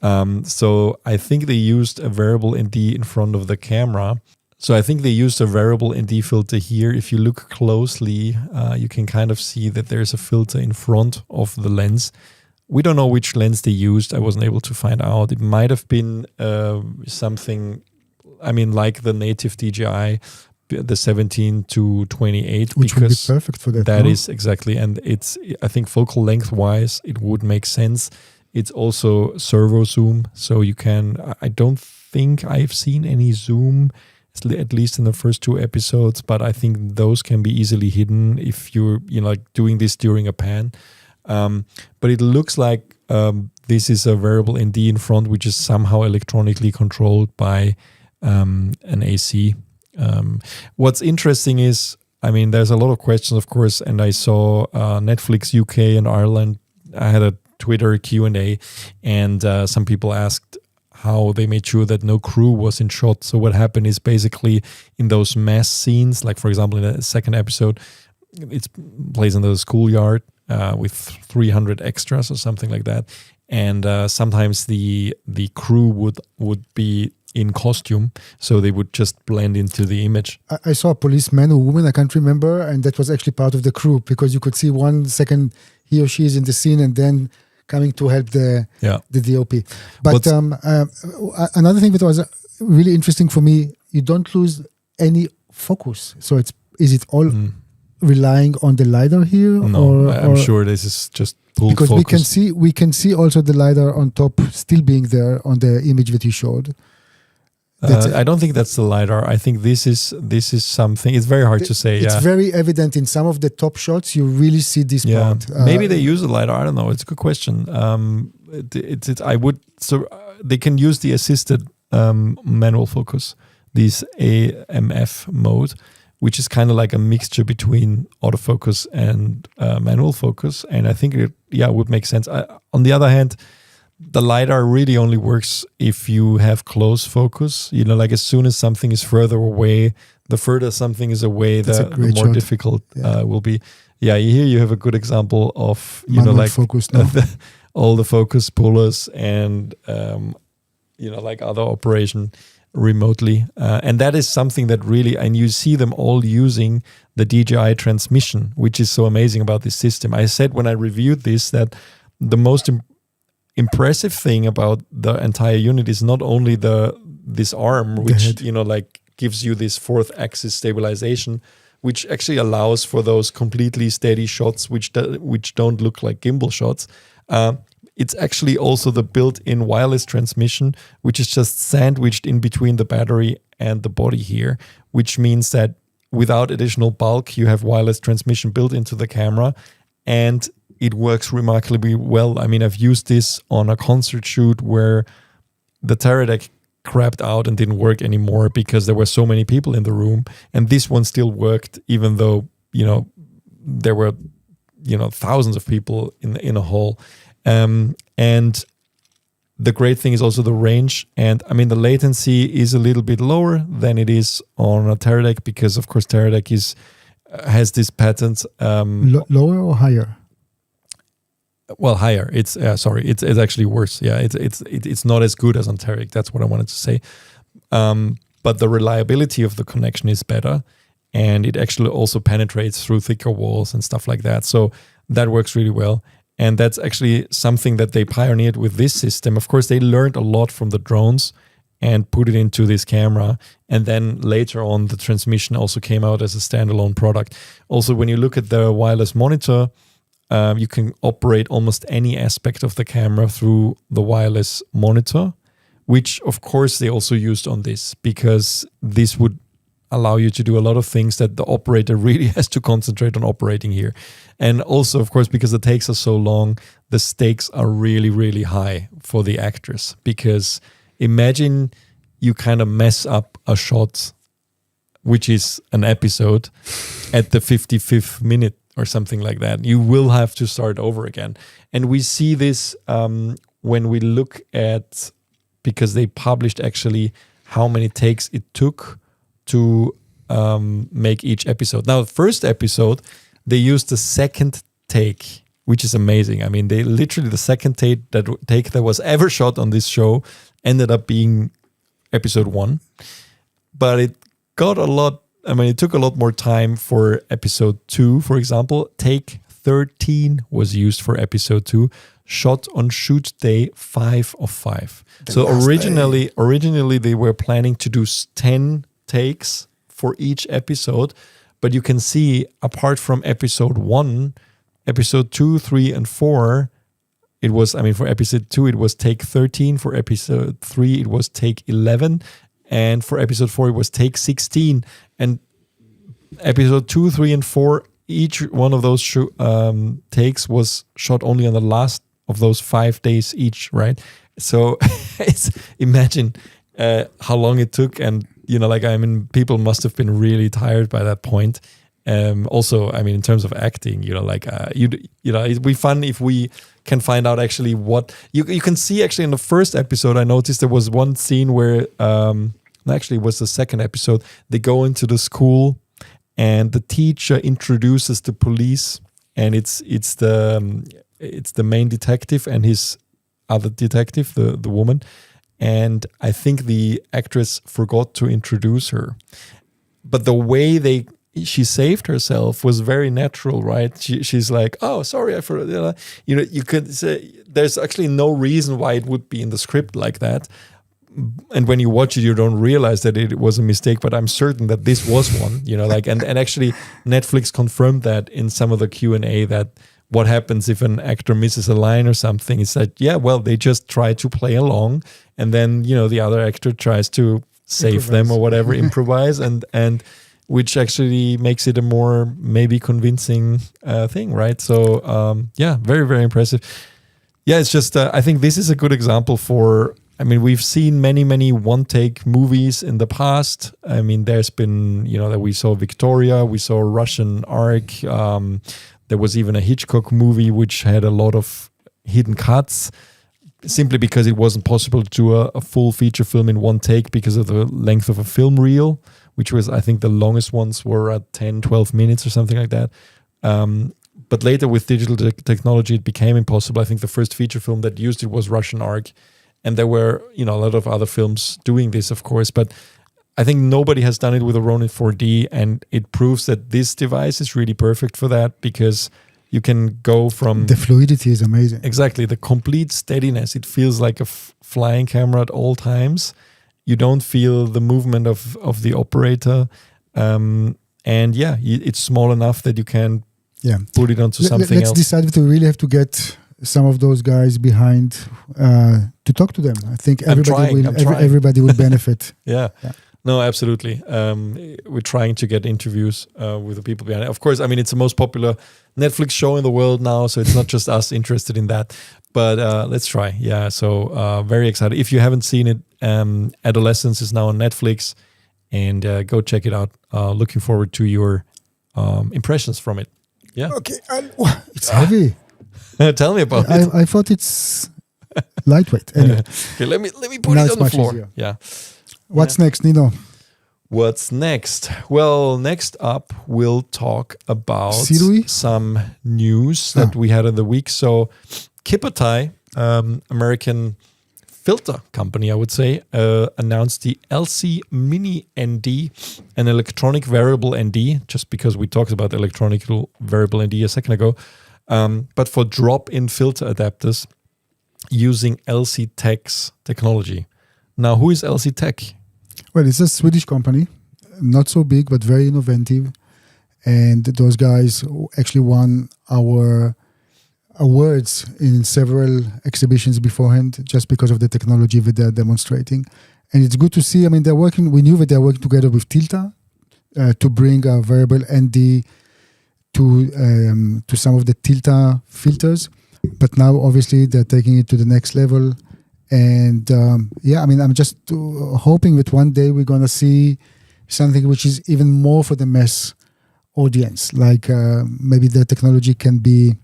So I think they used a variable ND in front of the camera. So I think they used a variable ND filter here. If you look closely, you can kind of see that there's a filter in front of the lens, We don't know which lens they used. I wasn't able to find out. It might have been something, like the native DJI, the 17 to 28, which would be perfect for that. That is exactly, and it's, I think focal length wise, it would make sense. It's also servo zoom, so you can, I don't think I've seen any zoom, at least in the first 2 episodes, but I think those can be easily hidden if you're doing this during a pan. But it looks like this is a variable ND in front, which is somehow electronically controlled by an AC. What's interesting is, there's a lot of questions, of course, and I saw Netflix UK and Ireland. I had a Twitter Q&A, and some people asked how they made sure that no crew was in shot. So what happened is basically in those mass scenes, like for example in the second episode, it plays in the schoolyard with 300 extras or something like that, and sometimes the crew would be in costume, so they would just blend into the image. I saw a policeman or woman, I can't remember, and that was actually part of the crew, because you could see 1 second he or she is in the scene and then coming to help the DOP. But another thing that was really interesting for me, you don't lose any focus. So is it all relying on the LiDAR here? No, I'm sure this is just full because focus. we can see also the LiDAR on top still being there on the image that you showed. I don't think that's the LiDAR. I think this is something. It's very hard to say. It's very evident in some of the top shots. You really see this part. Maybe they use the LiDAR. I don't know. It's a good question. They can use the assisted manual focus, this AMF mode, which is kind of like a mixture between autofocus and manual focus. And I think it would make sense. On the other hand, the LiDAR really only works if you have close focus. Like as soon as something is further away, the further something is away, the more shot. Difficult will be. Yeah, here you have a good example of focus all the focus pullers and other operation remotely, and that is something that really, and you see them all using the DJI transmission, which is so amazing about this system. I said when I reviewed this that the most impressive thing about the entire unit is not only this arm, which gives you this 4th axis stabilization, which actually allows for those completely steady shots which don't look like gimbal shots. It's actually also the built-in wireless transmission, which is just sandwiched in between the battery and the body here, which means that without additional bulk, you have wireless transmission built into the camera, and it works remarkably well. I've used this on a concert shoot where the Teradek crapped out and didn't work anymore because there were so many people in the room, and this one still worked even though there were thousands of people in a hall. And the great thing is also the range, and the latency is a little bit lower than it is on a Teradek, because of course Teradek has this patent. Lower or higher? Well, higher. It's actually worse. Yeah, it's not as good as on Teradek. That's what I wanted to say. But the reliability of the connection is better, and it actually also penetrates through thicker walls and stuff like that. So that works really well. And that's actually something that they pioneered with this system. Of course, they learned a lot from the drones and put it into this camera. And then later on, the transmission also came out as a standalone product. Also, when you look at the wireless monitor, you can operate almost any aspect of the camera through the wireless monitor, which of course they also used on this, because this would allow you to do a lot of things that the operator really has to concentrate on operating here. And also, of course, because the takes are so long, the stakes are really, really high for the actors. Because imagine you kind of mess up a shot, which is an episode, at the 55th minute or something like that. You will have to start over again. And we see this when we look at, because they published actually how many takes it took to make each episode. Now, the first episode, they used the second take, which is amazing. They literally, the second take that was ever shot on this show ended up being episode 1. But it got a lot, it took a lot more time for episode 2, for example. Take 13 was used for episode 2. shot on shoot day 5 of 5. The So last originally they were planning to do 10 takes for each episode, but you can see apart from episode 1, episode 2, 3, and 4, it was, for episode 2, it was take 13. For episode 3, it was take 11. And for episode 4, it was take 16. And episode 2, 3, and 4, each one of those takes was shot only on the last of those 5 days each, right? So imagine how long it took. And, people must have been really tired by that point. Also, in terms of acting, it'd be fun if we can find out actually what you can see. Actually, in the first episode, I noticed there was one scene where, actually, it was the second episode. They go into the school, and the teacher introduces the police, and it's the main detective and his other detective, the woman. And I think the actress forgot to introduce her, but the way she saved herself was very natural, right? She's like, "Oh, sorry, I forgot." You could say there's actually no reason why it would be in the script like that. And when you watch it, you don't realize that it was a mistake. But I'm certain that this was one. And actually, Netflix confirmed that in some of the Q&A that what happens if an actor misses a line or something. It's like, they just try to play along, and then the other actor tries to save them or whatever, improvise, and which actually makes it a more maybe convincing thing, right? So very, very impressive. Yeah, it's just I think this is a good example for. We've seen many one-take movies in the past. There's been that we saw Victoria, we saw Russian Ark. There was even a Hitchcock movie which had a lot of hidden cuts, simply because it wasn't possible to do a full feature film in one take because of the length of a film reel, which was, I think the longest ones were at 10, 12 minutes or something like that. But later with digital technology, it became impossible. I think the first feature film that used it was Russian Ark. And there were, a lot of other films doing this, of course. But I think nobody has done it with a Ronin 4D, and it proves that this device is really perfect for that, because you can go from... The fluidity is amazing. Exactly. The complete steadiness. It feels like a flying camera at all times. You don't feel the movement of the operator. It's small enough that you can put it onto something else. Let's decide if we really have to get some of those guys behind to talk to them. I think everybody will benefit. Yeah. No, absolutely. We're trying to get interviews with the people behind it. Of course, it's the most popular Netflix show in the world now, so it's not just us interested in that. But let's try. Yeah, so very excited. If you haven't seen it, Adolescence is now on Netflix, and go check it out. Looking forward to your impressions from it. Yeah. Okay, it's heavy. Tell me about it. I thought it's lightweight. Anyway. Okay, let me put it on the floor. Easier. Yeah. What's next, Nino? What's next? Well, next up, we'll talk about SIRUI? Some news that we had in the week. So, KipperTie, American filter company, I would say, announced the LC-miniND, an electronic variable ND, just because we talked about electronic variable ND a second ago, but for drop-in filter adapters using LC-Tec's technology. Now, who is LC-Tec? Well, it's a Swedish company, not so big, but very innovative. And those guys actually won our awards in several exhibitions beforehand, just because of the technology that they're demonstrating. And it's good to see. We knew that they're working together with Tilta to bring a variable ND to some of the Tilta filters. But now, obviously, they're taking it to the next level. And I'm just hoping that one day we're going to see something which is even more for the mass audience. Like maybe the technology can be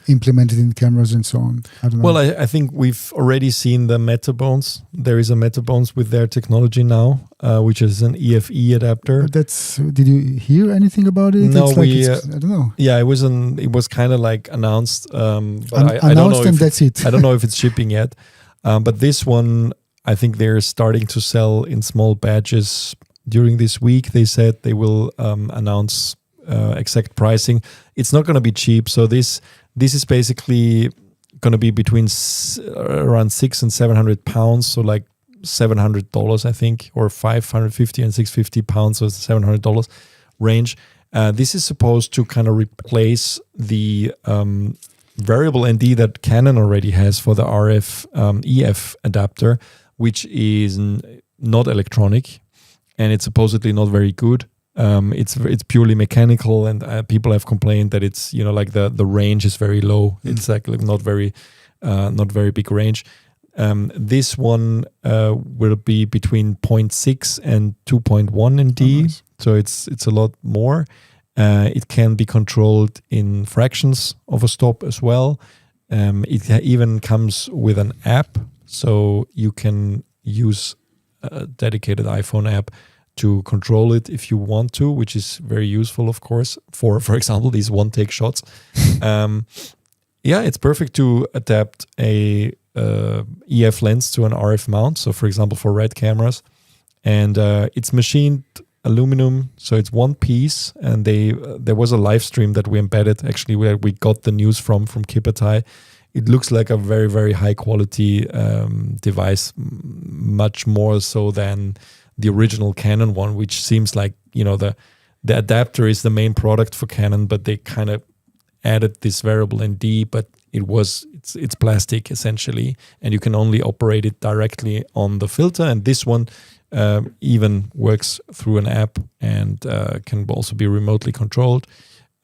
implemented in cameras and so on. I don't know. Well, I think we've already seen the Metabones. There is a Metabones with their technology now, which is an EFE adapter. Did you hear anything about it? No, I don't know. Yeah, it was kind of like announced. But I don't know if that's it. I don't know if it's shipping yet. But this one, I think they're starting to sell in small batches during this week. They said they will announce exact pricing. It's not going to be cheap. So this is basically going to be between around 600 and 700 pounds, so like $700, I think, or 550 and 650 pounds, so $700 range. This is supposed to kind of replace the variable ND that Canon already has for the RF EF adapter, which is not electronic, and it's supposedly not very good. It's purely mechanical, and people have complained that it's, you know, like the range is very low. It's like not very big range. This one will be between 0.6 and 2.1 in D, nice. So it's a lot more. It can be controlled in fractions of a stop as well. It even comes with an app, so you can use a dedicated iPhone app to control it if you want to, which is very useful, of course, for example, these one-take shots. It's perfect to adapt a EF lens to an RF mount. So, for example, for RED cameras, and it's machined aluminum, so it's one piece. And there was a live stream that we embedded, actually, where we got the news from KipperTie. It looks like a very, very high quality device, much more so than the original Canon one, which seems like, you know, the adapter is the main product for Canon, but they kind of added this variable ND, but it's plastic essentially, and you can only operate it directly on the filter. And this one even works through an app and can also be remotely controlled.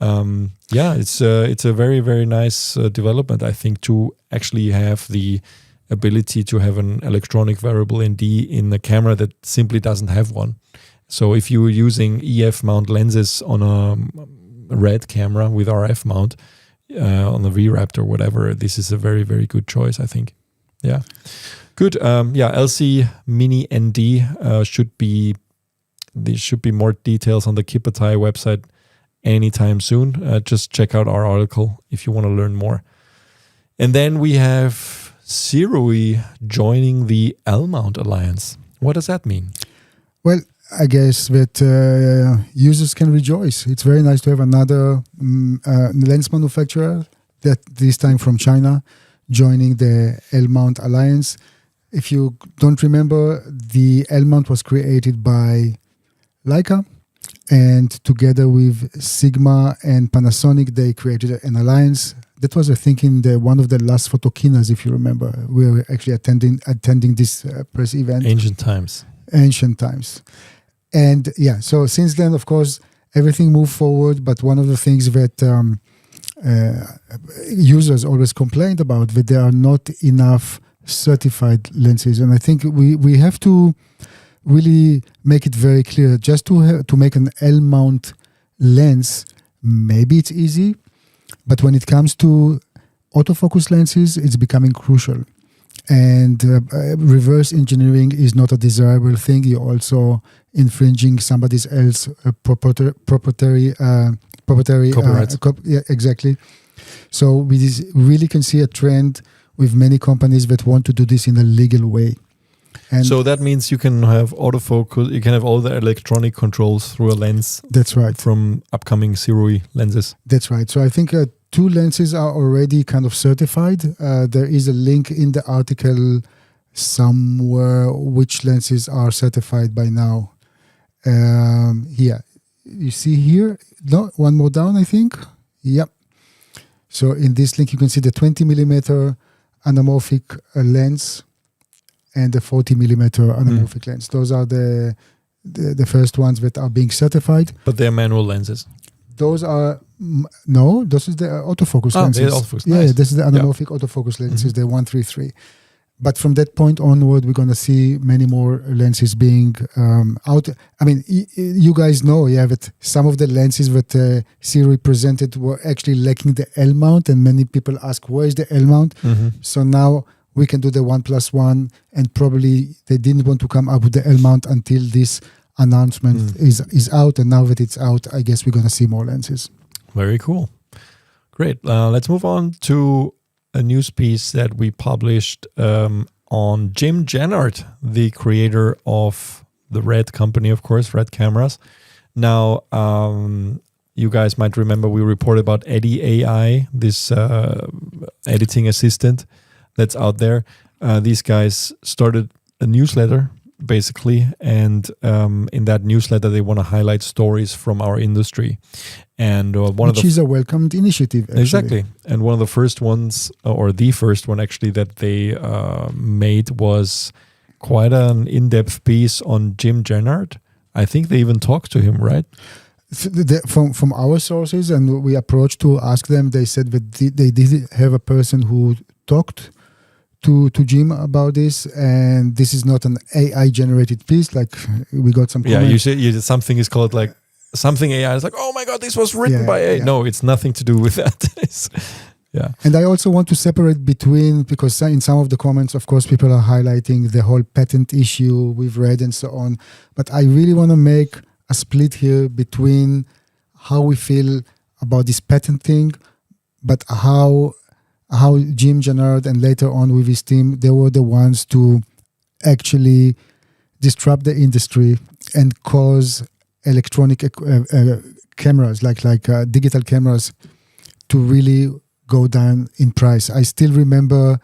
It's a very, very nice development, I think, to actually have the ability to have an electronic variable ND in a camera that simply doesn't have one. So if you're using EF mount lenses on a RED camera with RF mount on the V-Raptor or whatever, this is a very, very good choice, I think. Yeah. Good. LCminiND there should be more details on the KipperTie website anytime soon. Just check out our article if you want to learn more. And then we have SIRUI joining the L-Mount Alliance. What does that mean? Well, I guess that users can rejoice. It's very nice to have another lens manufacturer, that this time from China, joining the L-Mount Alliance. If you don't remember, the L-Mount was created by Leica, and together with Sigma and Panasonic, they created an alliance. That was, I think, in one of the last Photokinas, if you remember. We were actually attending this press event. Ancient times. And so since then, of course, everything moved forward. But one of the things that users always complained about, that there are not enough certified lenses. And I think we have to really make it very clear. Just to make an L-mount lens, maybe it's easy. But when it comes to autofocus lenses, it's becoming crucial. And reverse engineering is not a desirable thing. You're also infringing somebody else's proprietary copyright. Exactly. So we really can see a trend with many companies that want to do this in a legal way. And so that means you can have autofocus, you can have all the electronic controls through a lens. That's right. From upcoming SIRUI lenses. That's right. So I think 2 lenses are already kind of certified. There is a link in the article somewhere which lenses are certified by now. Here. You see here? No, one more down, I think. Yep. So in this link, you can see the 20mm anamorphic lens and the 40mm anamorphic lens. Those are the first ones that are being certified. But they're manual lenses. Those are this is the autofocus lenses. Autofocus. Yeah, nice. This is the anamorphic autofocus lenses, the 133. But from that point onward, we're going to see many more lenses being out. I mean, you guys know, that some of the lenses that SIRUI presented were actually lacking the L mount, and many people ask, where is the L mount? Mm-hmm. So now we can do the 1+1, and probably they didn't want to come up with the L mount until this announcement is out. And now that it's out, I guess we're going to see more lenses. Very cool. Great. Let's move on to a news piece that we published on Jim Jennard, the creator of the RED company, of course, RED cameras. Now, you guys might remember we reported about Eddy AI, this editing assistant that's out there. These guys started a newsletter, basically, and in that newsletter they want to highlight stories from our industry. And which is a welcomed initiative, actually. Exactly. And one of the first ones, or the first one actually, that they made was quite an in-depth piece on Jim Jennard. I think they even talked to him, right? From our sources, and we approached to ask them, they said that they did have a person who talked to Jim about this, and this is not an AI-generated piece. Like, we got some comments. Yeah, something is called like something AI. It's like, oh my God, this was written by AI. Yeah. No, it's nothing to do with that. Yeah. And I also want to separate between, because in some of the comments, of course, people are highlighting the whole patent issue we've read and so on. But I really want to make a split here between how we feel about this patent thing, but how Jim Jennard and later on with his team, they were the ones to actually disrupt the industry and cause electronic cameras, like digital cameras, to really go down in price. I still remember,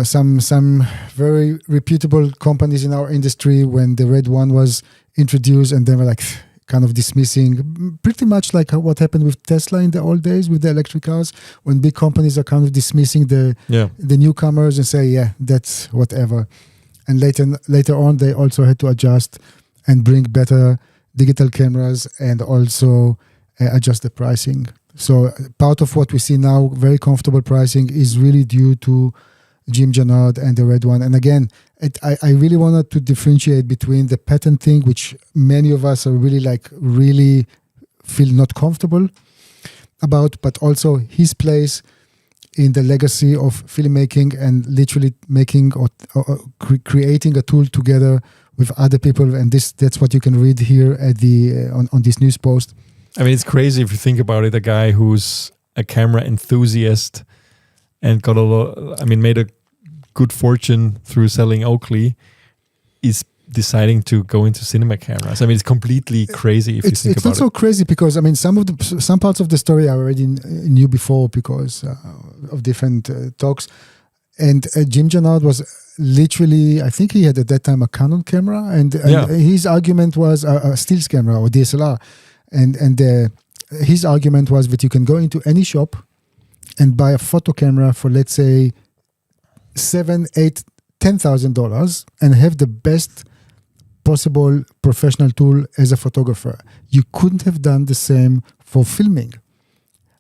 some very reputable companies in our industry when the Red One was introduced, and they were like kind of dismissing, pretty much like what happened with Tesla in the old days with the electric cars, when big companies are kind of dismissing the newcomers and say, yeah, that's whatever. And later on, they also had to adjust and bring better digital cameras and also adjust the pricing. So part of what we see now, very comfortable pricing, is really due to Jim Jennard and the Red One. And again, I really wanted to differentiate between the patent thing, which many of us are really feel not comfortable about, but also his place in the legacy of filmmaking and literally making or creating a tool together with other people. And that's what you can read here at the on this news post. I mean, it's crazy if you think about it. A guy who's a camera enthusiast and made a good fortune through selling Oakley is deciding to go into cinema cameras. I mean, it's completely crazy if you think about it. It's not so crazy because, I mean, some parts of the story I already knew before because of different talks. And Jim Jennard was literally, I think he had at that time a Canon camera, and his argument was a stills camera or DSLR. And his argument was that you can go into any shop and buy a photo camera for, let's say, $7,000, $8,000, $10,000 and have the best possible professional tool as a photographer. You couldn't have done the same for filming.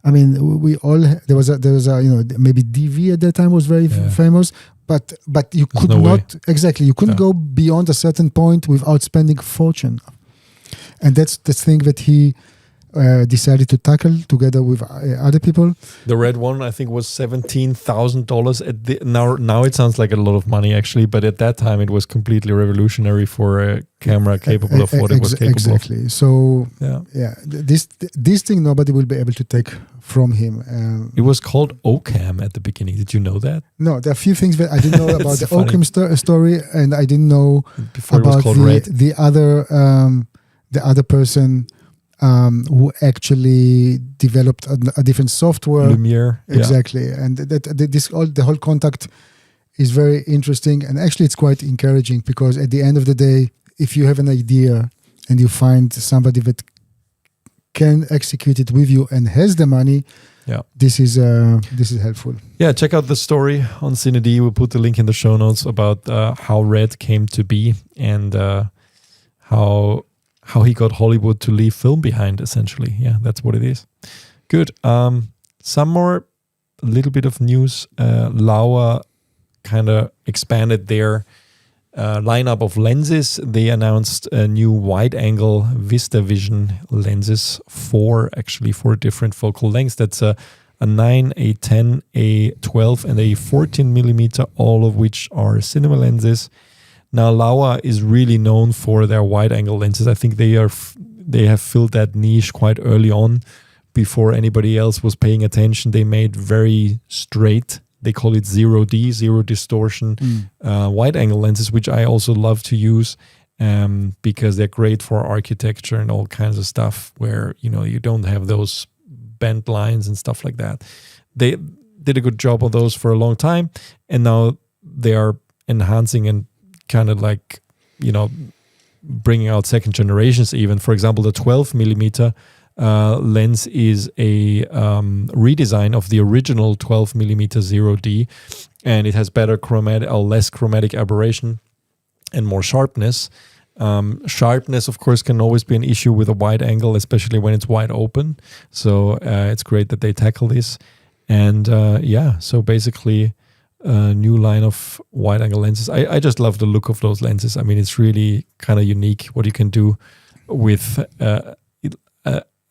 I mean, there was a maybe DV at that time was very famous, but you could not you couldn't go beyond a certain point without spending a fortune. And that's the thing that he decided to tackle together with other people. The Red One, I think, was $17,000. Now it sounds like a lot of money, actually, but at that time it was completely revolutionary for a camera capable of what it was capable of. Exactly. So, this thing nobody will be able to take from him. It was called OCam at the beginning. Did you know that? No, there are a few things that I didn't know about the OCam story, and I didn't know before about it was called the other person who actually developed a different software. Lumiere. Exactly. And the whole contact is very interesting. And actually it's quite encouraging because at the end of the day, if you have an idea and you find somebody that can execute it with you and has the money, this is helpful. Yeah, check out the story on CineD. We'll put the link in the show notes about how Red came to be and how he got Hollywood to leave film behind, essentially. Yeah, that's what it is. Good. Some more, a little bit of news. Laowa kind of expanded their lineup of lenses. They announced a new wide-angle Vista Vision lenses, four different focal lengths. That's a 9, a 10, a 12, and a 14 millimeter, all of which are cinema lenses. Now, Laowa is really known for their wide-angle lenses. I think they have filled that niche quite early on, before anybody else was paying attention. They made very straight, they call it 0D, zero distortion, wide-angle lenses, which I also love to use. because they're great for architecture and all kinds of stuff where, you don't have those bent lines and stuff like that. They did a good job on those for a long time, and now they are enhancing and kind of like, bringing out second generations even. For example, the 12 millimeter lens is a redesign of the original 12 millimeter 0D, and it has better less chromatic aberration and more sharpness. Sharpness, of course, can always be an issue with a wide angle, especially when it's wide open. So it's great that they tackle this. And so basically a new line of wide angle lenses. I just love the look of those lenses. I mean, it's really kind of unique what you can do with a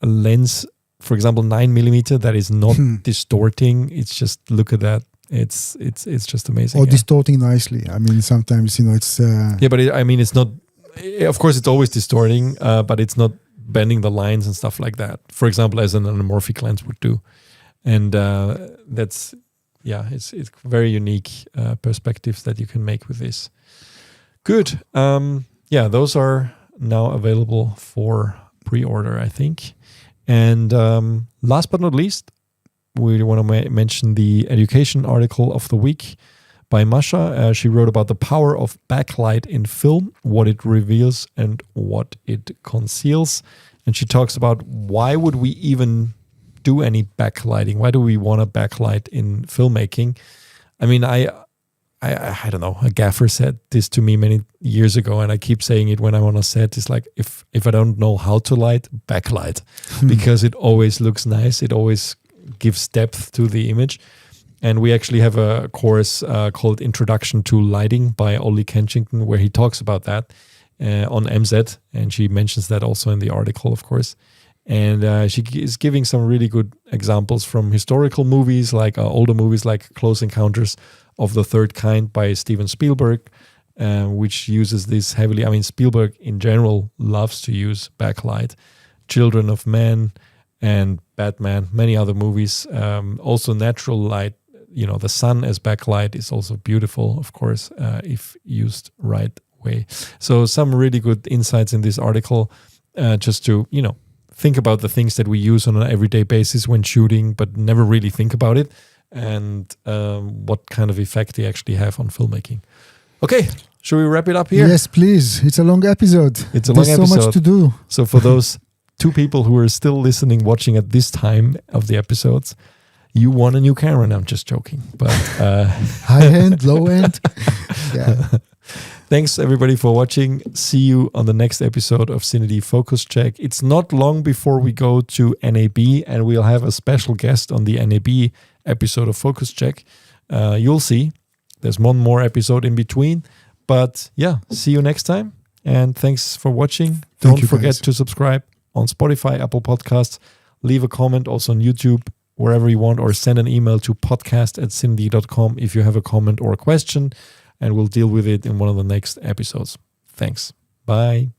lens, for example, 9 millimeter that is not distorting. It's just, look at that. It's just amazing. Or distorting nicely. I mean, sometimes, it's... but it's not... Of course, it's always distorting, but it's not bending the lines and stuff like that. For example, as an anamorphic lens would do. And that's... it's very unique perspectives that you can make with this. Good. Those are now available for pre-order, I think. And last but not least, we want to mention the education article of the week by Masha. She wrote about the power of backlight in film, what it reveals and what it conceals. And she talks about why would we even do any backlighting? Why do we want a backlight in filmmaking? I mean, I don't know. A gaffer said this to me many years ago, and I keep saying it when I'm on a set. It's like, if I don't know how to light, backlight, because it always looks nice. It always gives depth to the image. And we actually have a course called Introduction to Lighting by Ollie Kensington, where he talks about that on MZ, and she mentions that also in the article, of course. And she is giving some really good examples from historical movies, like older movies like Close Encounters of the Third Kind by Steven Spielberg, which uses this heavily. I mean, Spielberg in general loves to use backlight. Children of Men and Batman, many other movies. Also natural light, the sun as backlight is also beautiful, of course, if used right way. So some really good insights in this article, just to, think about the things that we use on an everyday basis when shooting, but never really think about it, and what kind of effect they actually have on filmmaking. Okay, should we wrap it up here? Yes, please. It's a long episode. There's so much to do. So for those 2 people who are still listening, watching at this time of the episodes, you won a new camera. And I'm just joking, but high end, low end. Yeah. Thanks everybody for watching. See you on the next episode of CineD Focus Check. It's not long before we go to NAB, and we'll have a special guest on the NAB episode of Focus Check. You'll see. There's one more episode in between. But see you next time. And thanks for watching. Don't forget to subscribe on Spotify, Apple Podcasts. Leave a comment also on YouTube, wherever you want, or send an email to podcast@cined.com if you have a comment or a question, and we'll deal with it in one of the next episodes. Thanks. Bye.